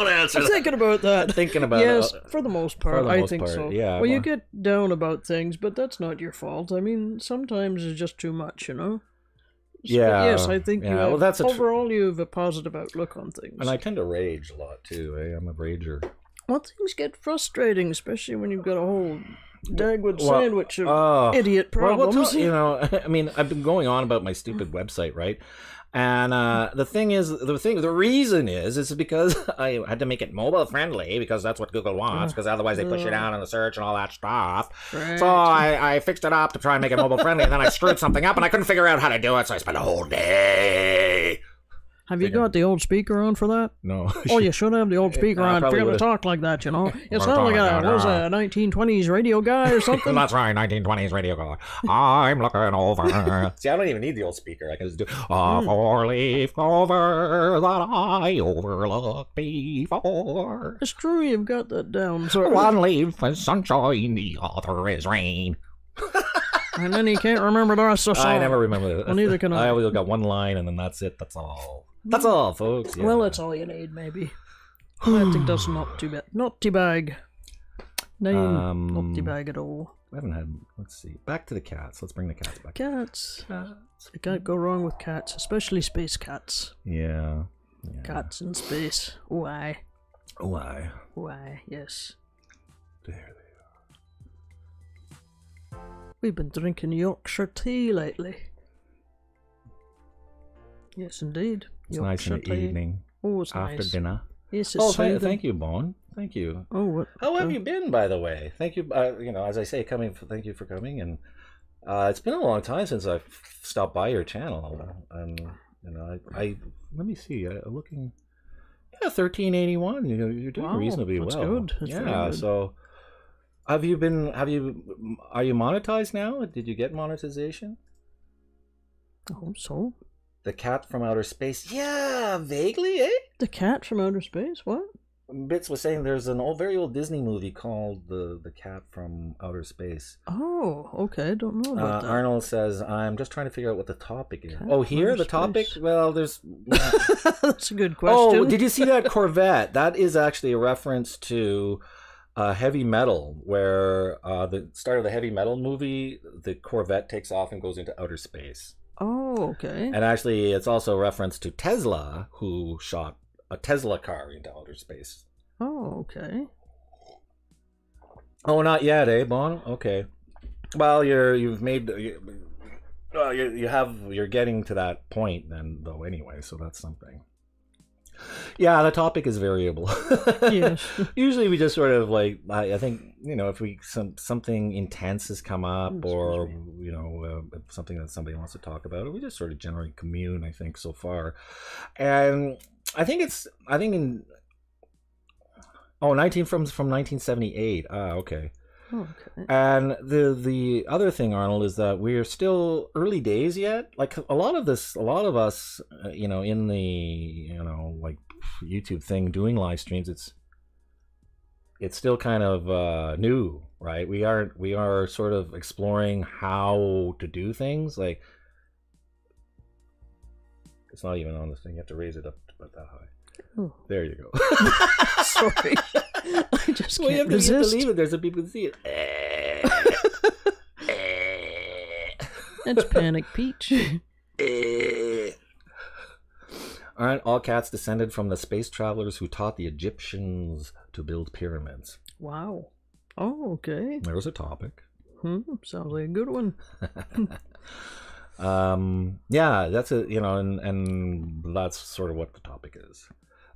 answer. I'm thinking about that. Thinking about yes, it. for the most part, I think so. Yeah. Well, you get down about things, but that's not your fault. I mean, sometimes it's just too much, you know. So, yeah. Yes, I think you have, that's overall you have a positive outlook on things. And I tend to rage a lot too. I'm a rager. Well, things get frustrating, especially when you've got a whole Dagwood sandwich of idiot problems. I mean, I've been going on about my stupid website, right? And the reason is because I had to make it mobile friendly because that's what Google wants, because otherwise they push you down in the search and all that stuff. Right. So I fixed it up to try and make it mobile friendly, and then I screwed something up and I couldn't figure out how to do it, so I spent a whole day. Have you got the old speaker on for that? No. Oh, you should have the old speaker on if you're going to talk like that, you know. It's not like a 1920s radio guy or something. That's right, 1920s radio guy. I'm looking over. See, I don't even need the old speaker. I can just do a four-leaf clover that I overlooked before. It's true, you've got that down. So one leaf is sunshine, the other is rain. And then you can't remember the rest of the song. I never remember that. Well, neither can I. I always got one line and then that's it. That's all. That's all, folks. Yeah. Well, that's all you need, maybe. I think that's not too bad. Not too bad. No, not too bad at all. We haven't had. Let's see. Back to the cats. Let's bring the cats back. Cats. You can't go wrong with cats, especially space cats. Yeah. Cats in space. Why? Why? Why? Yes. There they are. We've been drinking Yorkshire tea lately. Yes, indeed. It's Yorkshire nice in the evening. Oh, it's after nice. dinner. Yes, it's thank you, Bon. Thank you. Oh, what? How have you been, by the way? Thank you. As I say, thank you for coming. And it's been a long time since I've stopped by your channel. And I let me see. Looking, 1381. You're doing reasonably that's well. Good. That's good. So. Are you monetized now? Did you get monetization? I hope so. The Cat from Outer Space. Yeah, vaguely, eh? The Cat from Outer Space? What? Bits was saying there's an very old Disney movie called The Cat from Outer Space. Oh, okay. I don't know about that. Arnold says, I'm just trying to figure out what the topic is. Cat Here, the topic? Well, there's... That's a good question. Oh, did you see that Corvette? That is actually a reference to... heavy metal, where the start of the heavy metal movie, the Corvette takes off and goes into outer space. Oh, okay. And actually, it's also a reference to Tesla, who shot a Tesla car into outer space. Oh, okay. Oh, not yet, eh, Bon? Okay. Well, you're getting to that point then, though. Anyway, so that's something. Yeah, the topic is variable. Yes. Usually we just sort of like, I think, if something intense has come up, or something that somebody wants to talk about, we just sort of generally commune, I think, so far. And I think from 1978. Okay. Okay. And the other thing, Arnold, is that we're still early days yet. Like a lot of us, in the like YouTube thing, doing live streams, it's still kind of new, right? We are sort of exploring how to do things. Like it's not even on this thing. You have to raise it up about that high. Oh. There you go. Sorry. I just can't you have to resist. leave it there so people can see it. That's Panic Peach. Aren't all cats descended from the space travelers who taught the Egyptians to build pyramids? Wow. Oh, okay. There's a topic. Sounds like a good one. Yeah, that's a and that's sort of what the topic is.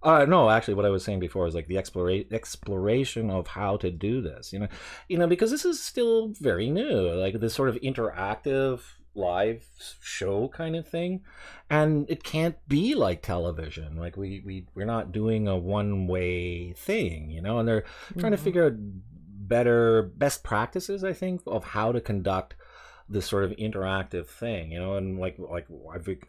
No, actually, what I was saying before is like the exploration of how to do this. Because this is still very new, like this sort of interactive live show kind of thing, and it can't be like television. Like we're not doing a one-way thing, and they're trying to figure out best practices, I think, of how to conduct this sort of interactive thing, and like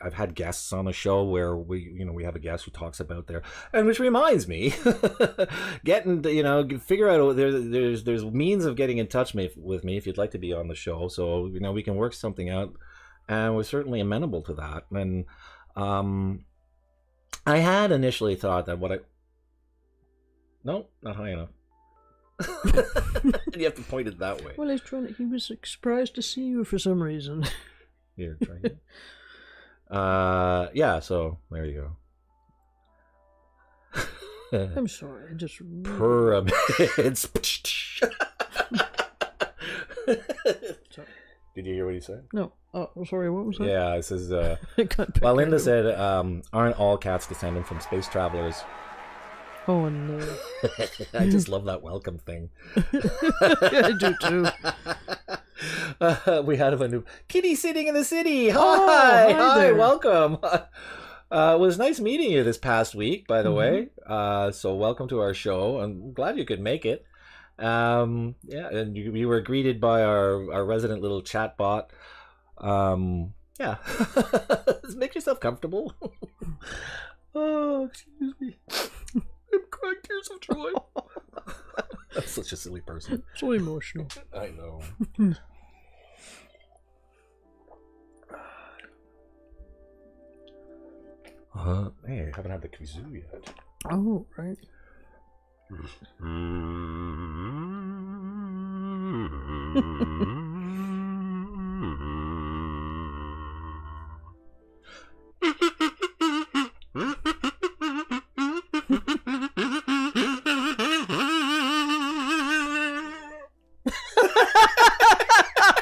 I've had guests on the show where we have a guest who talks about and which reminds me, getting figure out there's means of getting in touch with me if you'd like to be on the show, so we can work something out, and we're certainly amenable to that. And I had initially thought that no, not high enough. You have to point it that way. Well, he was surprised to see you for some reason. Here, try it. Yeah, so there you go. I'm sorry, I just... Pyramids. Did you hear what he said? No. Oh, sorry, what was that? Yeah, it says, well, Linda said, aren't all cats descended from space travelers? Oh, no. I just love that welcome thing. Yeah, I do too. We had a new kitty sitting in the city. Hi, hi, welcome. It was nice meeting you this past week, by the way. So welcome to our show. I'm glad you could make it. Yeah, and you were greeted by our resident little chat bot. Yeah, make yourself comfortable. Oh, excuse me. I'm crying tears of joy. That's such a silly person. So emotional. I know. Hey, I haven't had the kazoo yet. Oh, right.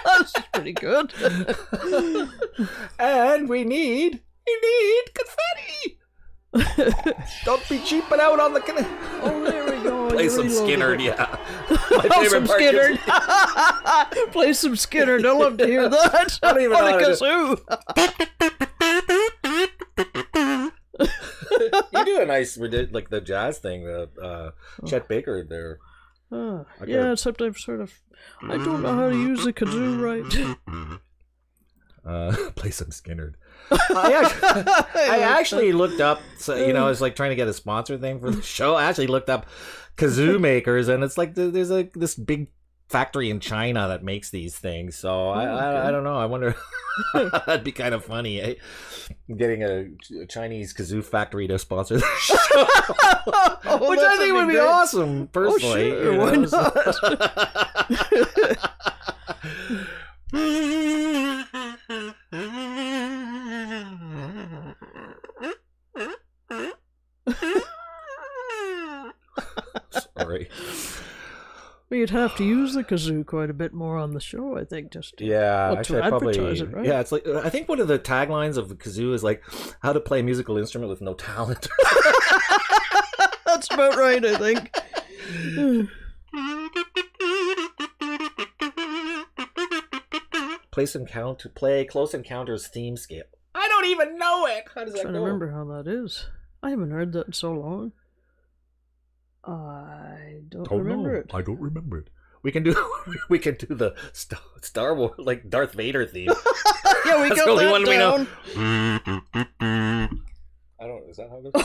That's pretty good. And we need confetti. Don't be cheaping out on the Oh, there we go. Play some Skinner, yeah. My favorite part Skinner. Play some Skinner. I'd love to hear that. I don't even know kazoo. You do a nice, like the jazz thing, Chet Baker there. Yeah, except I don't know how to use the kazoo right. Play some Skinner. I actually looked up, I was like trying to get a sponsor thing for the show. I actually looked up kazoo makers, and it's like there's this big factory in China that makes these things. So I don't know. I wonder. That'd be kind of funny, eh? Getting a Chinese kazoo factory to sponsor the show, which I think would be awesome. Personally, why not? Sorry. Well, you'd have to use the kazoo quite a bit more on the show, I think, just to, actually, to advertise it, right? Yeah, it's like I think one of the taglines of the kazoo is like how to play a musical instrument with no talent. That's about right, I think. Play Close Encounters theme scale. I don't even know it. How does that go? I'm trying to remember how that is. I haven't heard that in so long. I don't remember it. I don't remember it. We can do the Star Wars, like Darth Vader theme. Yeah, we got that down. I don't. Is that how it goes?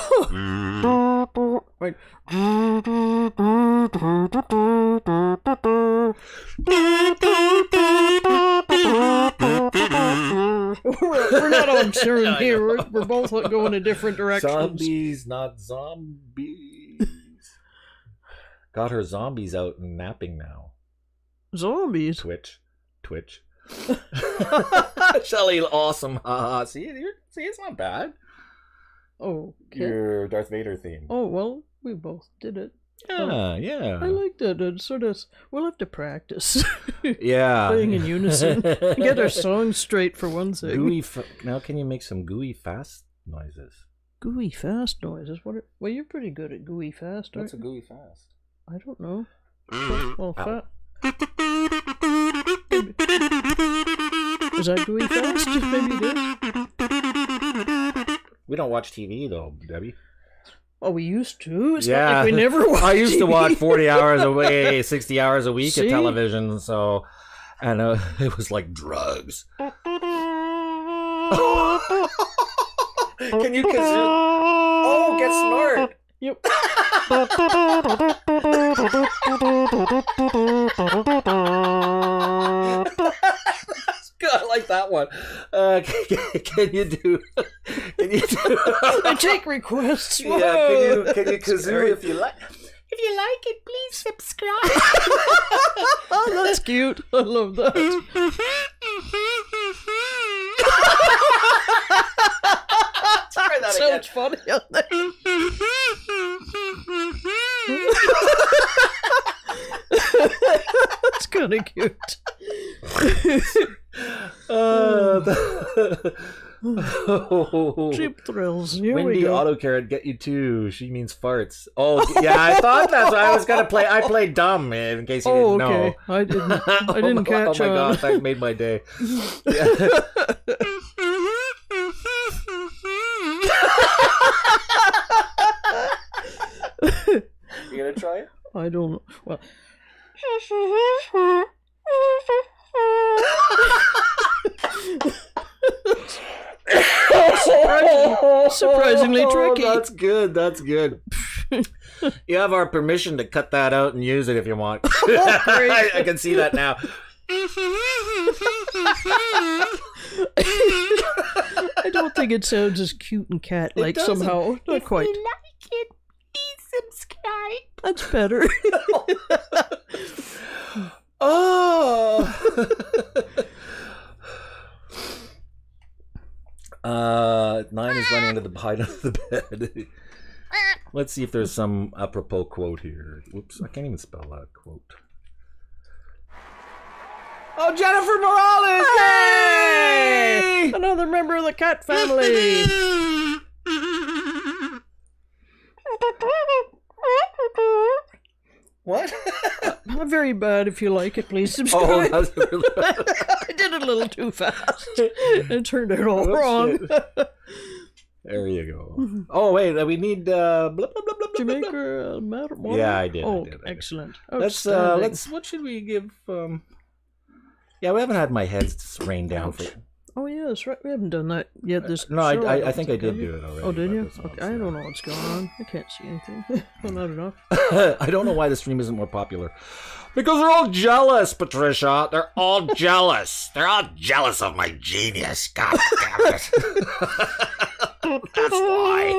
Wait. We're not on tune here. We're both going in different directions. Zombies, not zombies. Got her zombies out and napping now. Zombies? Twitch. Shelly, awesome. See, it's not bad. Oh, okay. Your Darth Vader theme. Oh, well, we both did it. Yeah. I liked it. It sort of, we'll have to practice. Yeah. Playing in unison. Get our songs straight for one thing. Now can you make some gooey fast noises? Gooey fast noises? Well, you're pretty good at gooey fast, aren't What's a gooey fast? I don't know. Well, is that gooey fast? Maybe it is. We don't watch TV though, Debbie. Oh, we used to. It's not like we never watched. I used to watch 40 hours a week, 60 hours a week of television. So, and it was like drugs. Can you kazoo? Oh, get smart. Yep. Good, I like that one. Can you do? I take requests. Yeah, can you kazoo if you like? If you like it, please subscribe. Oh, that's cute. I love that. Try that Sounds funny. That's kind of cute. Cheap thrills. Here Windy we go. autocarrot get you too. She means farts. Oh yeah, I thought that's what I was gonna play. I played dumb in case you didn't know. I didn't catch on. Oh my gosh, that made my day. You gonna try it? I don't know. Well. Surprisingly tricky. That's good. That's good. You have our permission to cut that out and use it if you want. I can see that now. I don't think it sounds as cute and cat-like somehow. Not quite. If you like it, please subscribe. That's better. Oh. 9 is running into the behind of the bed. Let's see if there's some apropos quote here. Whoops, I can't even spell that quote. Oh, Jennifer Morales! Hey! Another member of the cat family. What? Not very bad. If you like it, please subscribe. Oh, that's really... I did it a little too fast. It turned out all wrong. There you go. Oh wait, we need blah, blah, blah, blah, blah, Jamaica matter. Yeah, I did. Oh, I did. excellent. Let's what should we give? Yeah, we haven't had my head rain down for. Oh yeah, that's right. We haven't done that yet. This no, show, I think I did do it already. Oh, did you? Okay, I don't know what's going on. I can't see anything. Well, not enough. I don't know why the stream isn't more popular. Because they're all jealous, Patricia. They're all jealous. They're all jealous of my genius. God damn it. That's why.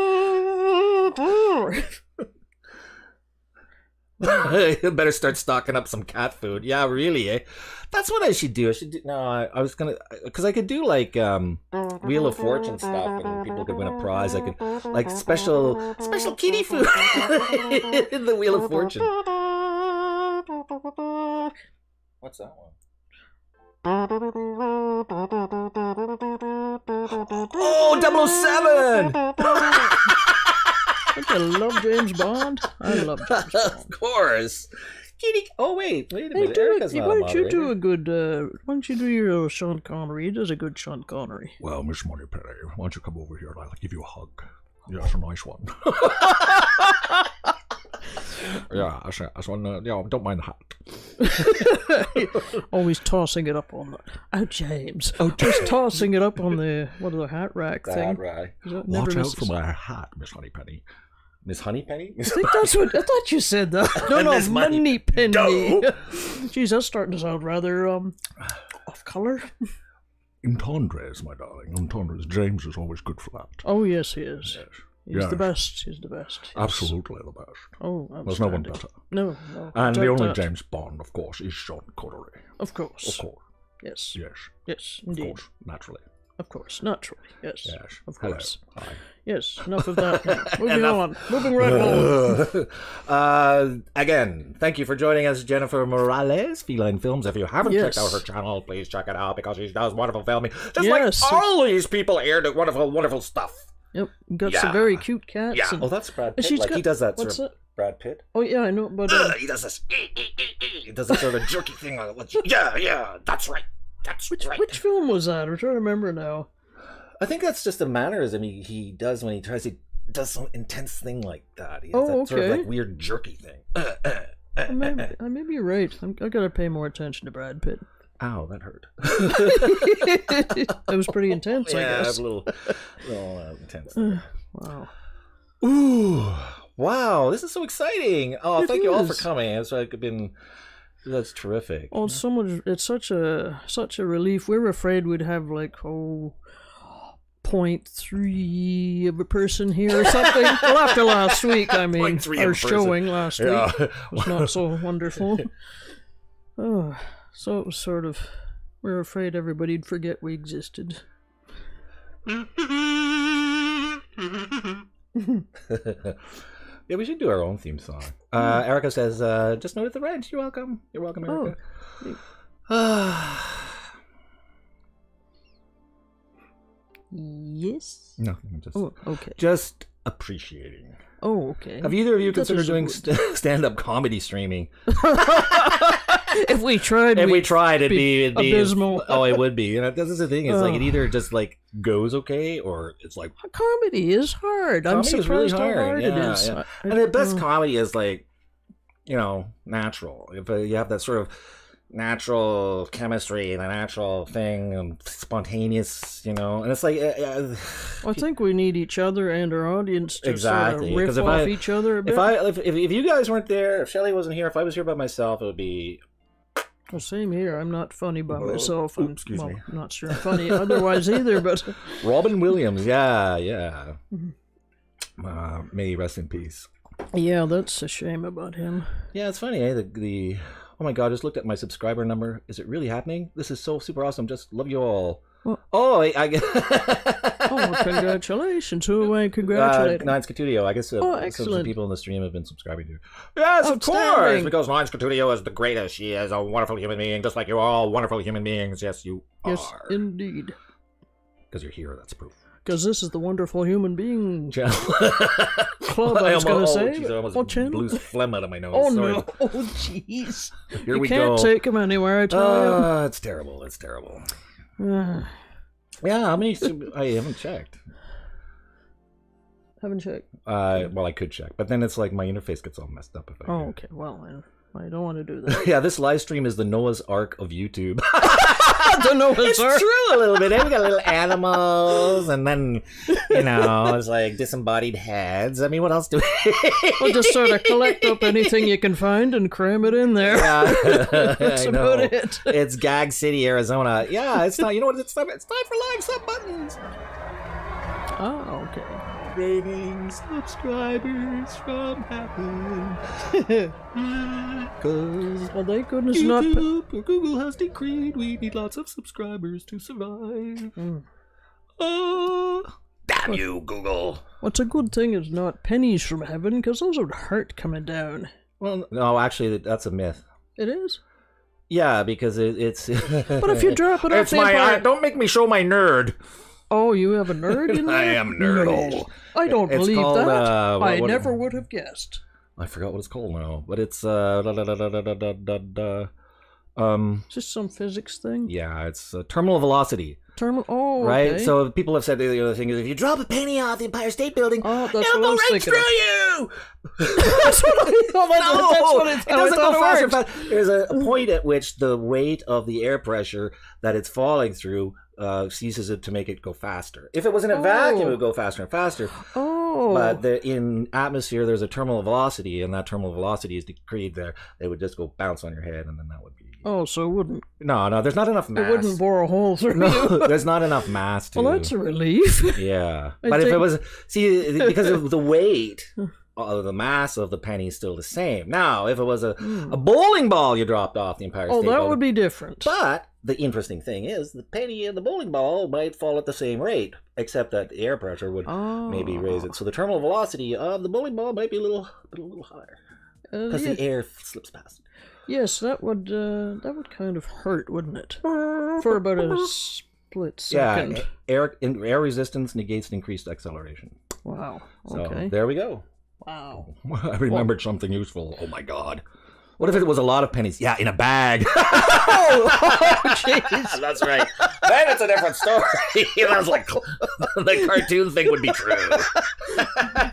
You better start stocking up some cat food. Yeah, really, eh? That's what I should do. No, I was gonna, because I could do like Wheel of Fortune stuff, and people could win a prize. I could like special kitty food in the Wheel of Fortune. What's that one? Oh, 007! Don't you love James Bond? I love James Bond. Of course. Kitty. Oh wait a minute. Hey, Erica's not why a don't you do moderator. a good? Why don't you do your Sean Connery? He does a good Sean Connery. Well, Miss Moneypenny, why don't you come over here and I'll give you a hug? Yeah, it's a nice one. Yeah, don't mind the hat. Always tossing it up on the... Oh, James. Oh, just tossing it up on the hat rack The thing. hat rack. Watch out for my hat, Miss Honeypenny. Miss Honeypenny? I think that's what... I thought you said that. No, Miss Moneypenny. No. Jeez, that's starting to sound rather, off-color. Entendres, my darling. Entendres. James is always good for that. Oh, yes, he is. Yes. He's Yes. the best. He's the best. Yes. Absolutely the best. Oh, There's no one outstanding. better. No. And the Doubt only that. James Bond, of course, is Sean Connery. Of course. Of course. Yes. Yes. Yes, Of indeed. course. Naturally. Of course. Naturally. Yes. Yes. Of Hello. course. Hi. Yes. Enough of that. Now. Moving on. Moving right on. Again, thank you for joining us, Jennifer Morales, Feline Films. If you haven't Yes. checked out her channel, please check it out because she does wonderful filming. Just Yes. like all these people here do wonderful, wonderful stuff. Yep. Got Yeah. some very cute cats. Yeah. And... Oh, that's Brad and Pitt. she's Like, got... he does that What's sort of... that? Brad Pitt? Oh, yeah, I know, but... He does this. He does this sort of jerky thing. Yeah, that's right. That's right. Which film was that? I'm trying to remember now. I think that's just a mannerism he does when he tries to does some intense thing like that. He has that sort of okay. like weird jerky thing. Maybe you're right. I gotta pay more attention to Brad Pitt. Ow, that hurt. That was pretty intense, I Yeah, guess. a little intense. Wow. Ooh, wow, this is so exciting. Oh, It thank you all for is. coming. That's terrific. Oh, it's such a relief. We were afraid we'd have like 0.3 of a person here or something. Well, after last week, I mean, 0.3 of a our person. showing last Yeah. week was not so wonderful. Oh, so it was sort of, we were afraid everybody'd forget we existed. Yeah, we should do our own theme song. Erica says, just noted the rent. You're welcome. You're welcome, Erica. Yes. Nothing. I'm just, Oh, okay. just appreciating. Oh, okay. Have either of you That considered is doing good. stand-up comedy streaming? If we tried, If we we'd tried, it'd be abysmal. Oh, it would be. And this is the thing. It's like it either just like goes okay, or it's like comedy is hard. I'm comedy is really surprised how hard it Yeah, is. yeah. And the best comedy is like, natural. If you have that sort of natural chemistry, the natural thing, and spontaneous, and it's like I think we need each other and our audience to Exactly, sort of 'cause riff if off I- each other a bit. if you guys weren't there, if Shelley wasn't here, if I was here by myself, it would be Well, same here. I'm not funny by myself. I'm, excuse me. I'm not sure I'm funny otherwise either, but Robin Williams. Yeah. May he rest in peace. yeah, that's a shame about him. Yeah, it's funny, eh? The oh my god, I just looked at my subscriber number. Is it really happening? This is so super awesome. Just love you all. What? Oh, I Oh, congratulations. Who am I congratulating? Nines Catudio. I guess some of the excellent. people in the stream have been subscribing to. Yes, of course, Outstanding. because Nines Catudio is the greatest. She is a wonderful human being, just like you are all wonderful human beings. Yes, you Yes, are. indeed. Because you're here, that's proof. Because this is the wonderful human being Channel. club, I was going to say. Geez, I almost What channel? blew phlegm out of my nose. Oh, Sorry. no. Oh, jeez. Here You we can't go. take him anywhere, I tell It's terrible. It's terrible. you. Yeah, how many? I haven't checked. Haven't checked. Well, I could check, but then it's like my interface gets all messed up. If I Oh, okay. Well, I don't want to do that. yeah, this live stream is the Noah's Ark of YouTube. I don't know It's true a little bit. We got little animals, and then it's like disembodied heads. I mean, what else do we? We'll just sort of collect up anything you can find and cram it in there. Yeah, That's I know. about it. It's Gag City, Arizona. Yeah, it's not. You know what? It's time for live sub buttons. Oh, okay. Rating subscribers from heaven. Cause Well, thank goodness not. YouTube or Google has decreed we need lots of subscribers to survive. Oh, damn you, Google. What's a good thing is not pennies from heaven, because those would hurt coming down. Well, no, actually, that's a myth. It is. Yeah, because it's. But if you drop it off it's the my. Empire... Don't make me show my nerd. Oh, you have a nerd in there? I am nerdy. No, I don't It's believe called, that. I what- never would have guessed. I forgot what it's called now, but it's Is this some physics thing? yeah, it's terminal velocity. Terminal. Oh, right? okay. So people have said the other thing is if you drop a penny off the Empire State Building, Oh, that's it'll what I go was right thinking through of. you. That's what I thought. No, That's what it doesn't thought go faster. it worked. But there's a point at which the weight of the air pressure that it's falling through ceases it to make it go faster. If it was in a vacuum, it would go faster and faster. Oh. But in atmosphere, there's a terminal velocity, and that terminal velocity is decreed there. They would just go bounce on your head, and then that would be... Oh, so it wouldn't... No, there's not enough mass. It wouldn't bore a hole through No, you. there's not enough mass to... Well, that's a relief. Yeah. I But if think- it was... See, because of the weight... the mass of the penny is still the same. Now, if it was a bowling ball you dropped off the Empire State Oh, that Building, would be different. but the interesting thing is the penny and the bowling ball might fall at the same rate, except that the air pressure would maybe raise it. So the terminal velocity of the bowling ball might be a little higher because the air slips past it. Yes, that would kind of hurt, wouldn't it? For about a split second. Yeah, air resistance negates increased acceleration. Wow. So Okay. there we go. Wow. I remembered something useful. Oh my god. What if it was a lot of pennies? Yeah, in a bag. Oh, jeez. That's right. Then it's a different story. That's like the cartoon thing would be true.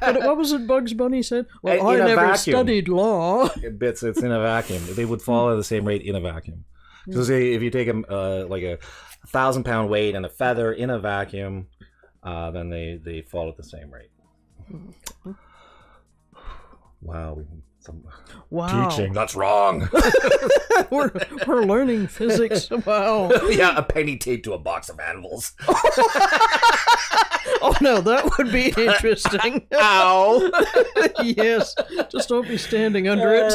But what was it Bugs Bunny said? Well, In I a never vacuum. studied law. It's in a vacuum. They would fall at the same rate in a vacuum. So say if you take like a 1,000-pound weight and a feather in a vacuum, then they fall at the same rate. Wow. Wow. Teaching, that's wrong. We're learning physics. Wow. Yeah, a penny taped to a box of animals. Oh no, that would be interesting. Ow! Yes. Just don't be standing under it.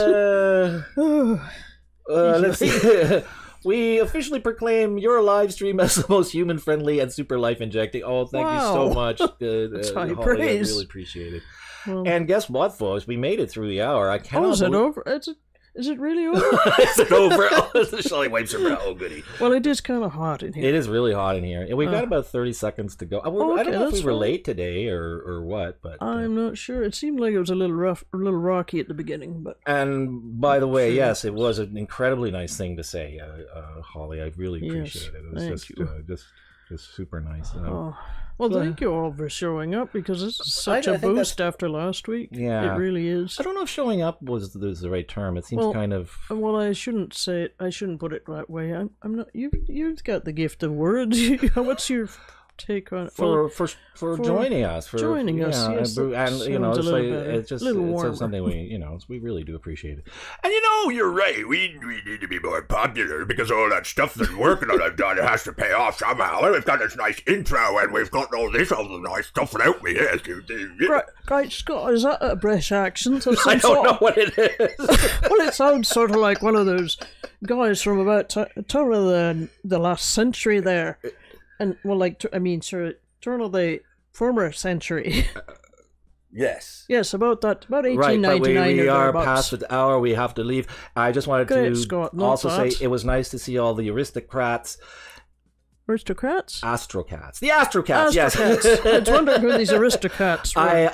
Let's see. We officially proclaim your live stream as the most human-friendly and super life-injecting. Oh, thank you so Wow. much. That's high Holly, praise. I really appreciate it. Well, And guess what, folks? We made it through the hour. I cannot is it believe- over? Is it really over? Is it over? Shelley wipes her brow. Oh, goody. Well, it is kind of hot in here. It is really hot in here. And we've got about 30 seconds to go. I okay, don't know if we that's were fine. late today or what, but... I'm not sure. It seemed like it was a little rough, a little rocky at the beginning, but And by the way, Sure. yes, it was an incredibly nice thing to say, Holly. I really Yes, appreciate it. It was thank just, you. just super nice. oh. Well, thank you all for showing up because this is such I a think boost after last week. Yeah. It really is. I don't know if showing up was the right term. It seems Well, kind of... Well, I shouldn't say it. I shouldn't put it that way. I'm not. You've got the gift of words. What's your take on it? For for joining us, joining us, yes, that and you know, sounds a it's little like better. it's just Little it's warmer. something we really do appreciate it. And you know, you're right. We need to be more popular because all that stuff that working on I've done, it has to pay off somehow. And we've got this nice intro and we've got all this other nice stuff without me. Yes, Right, Scott, is that a British accent of some I don't sort? know what it is. Well, it sounds sort of like one of those guys from about turn of the last century there, and well, like turn of the former century. Yes. Yes, about that, about Right, but 1899 we or are thereabouts. past the hour. We have to leave. I just wanted Great, to Scott, not also say that. it was nice to see all the aristocrats, Aristocrats? astrocats, the astrocats. Yes. Aristocrats. I was wondering who these aristocrats were.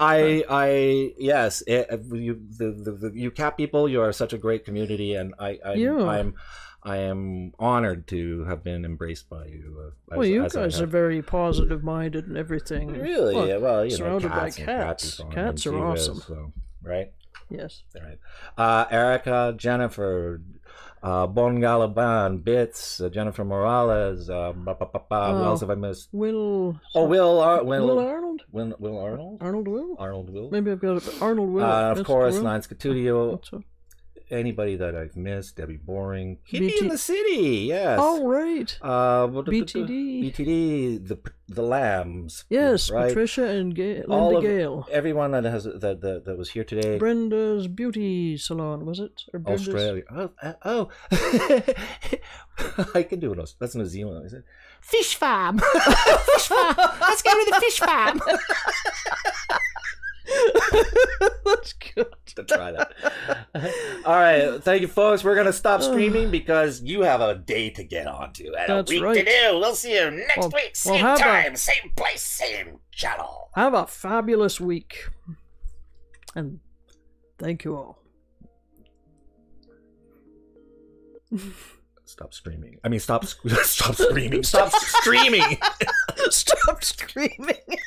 Yes. You cat people, you are such a great community, and I am honored to have been embraced by you. Well, you guys are very positive-minded and everything. Really? Well, Yeah, well, you know, surrounded by cats and cats. people Cats and are gee whiz, awesome. so, right? Yes. Right. Erica, Jennifer, Bon Galaban, Bits, Jennifer Morales, who else have I missed? Will. Will Arnold? Will Arnold? Will Arnold? Arnold Will? Arnold Will? Maybe I've got it. Arnold Will. Of Yes, course, Will. Lance Catudio. That's a- Anybody that I've missed, Debbie Boring, Kitty BT in the City, yes. Oh, right. BTD. BTD, the Lambs. Yes, right. Patricia and All Linda of Gale. everyone that has that was here today. Brenda's Beauty Salon, was it? Or Brenda's... Australia. Oh. I can do it. That's New Zealand. Is it? Fish farm. Fish farm. Let's go to the fish farm. That's good. To try that. All right. Thank you, folks. We're going to stop streaming because you have a day to get onto and That's a week right. to do. We'll see you next Well- week. well, Same how about- time, same place, same channel. Have a fabulous week. And thank you all. Stop screaming. I mean, stop screaming. Stop streaming. Stop screaming.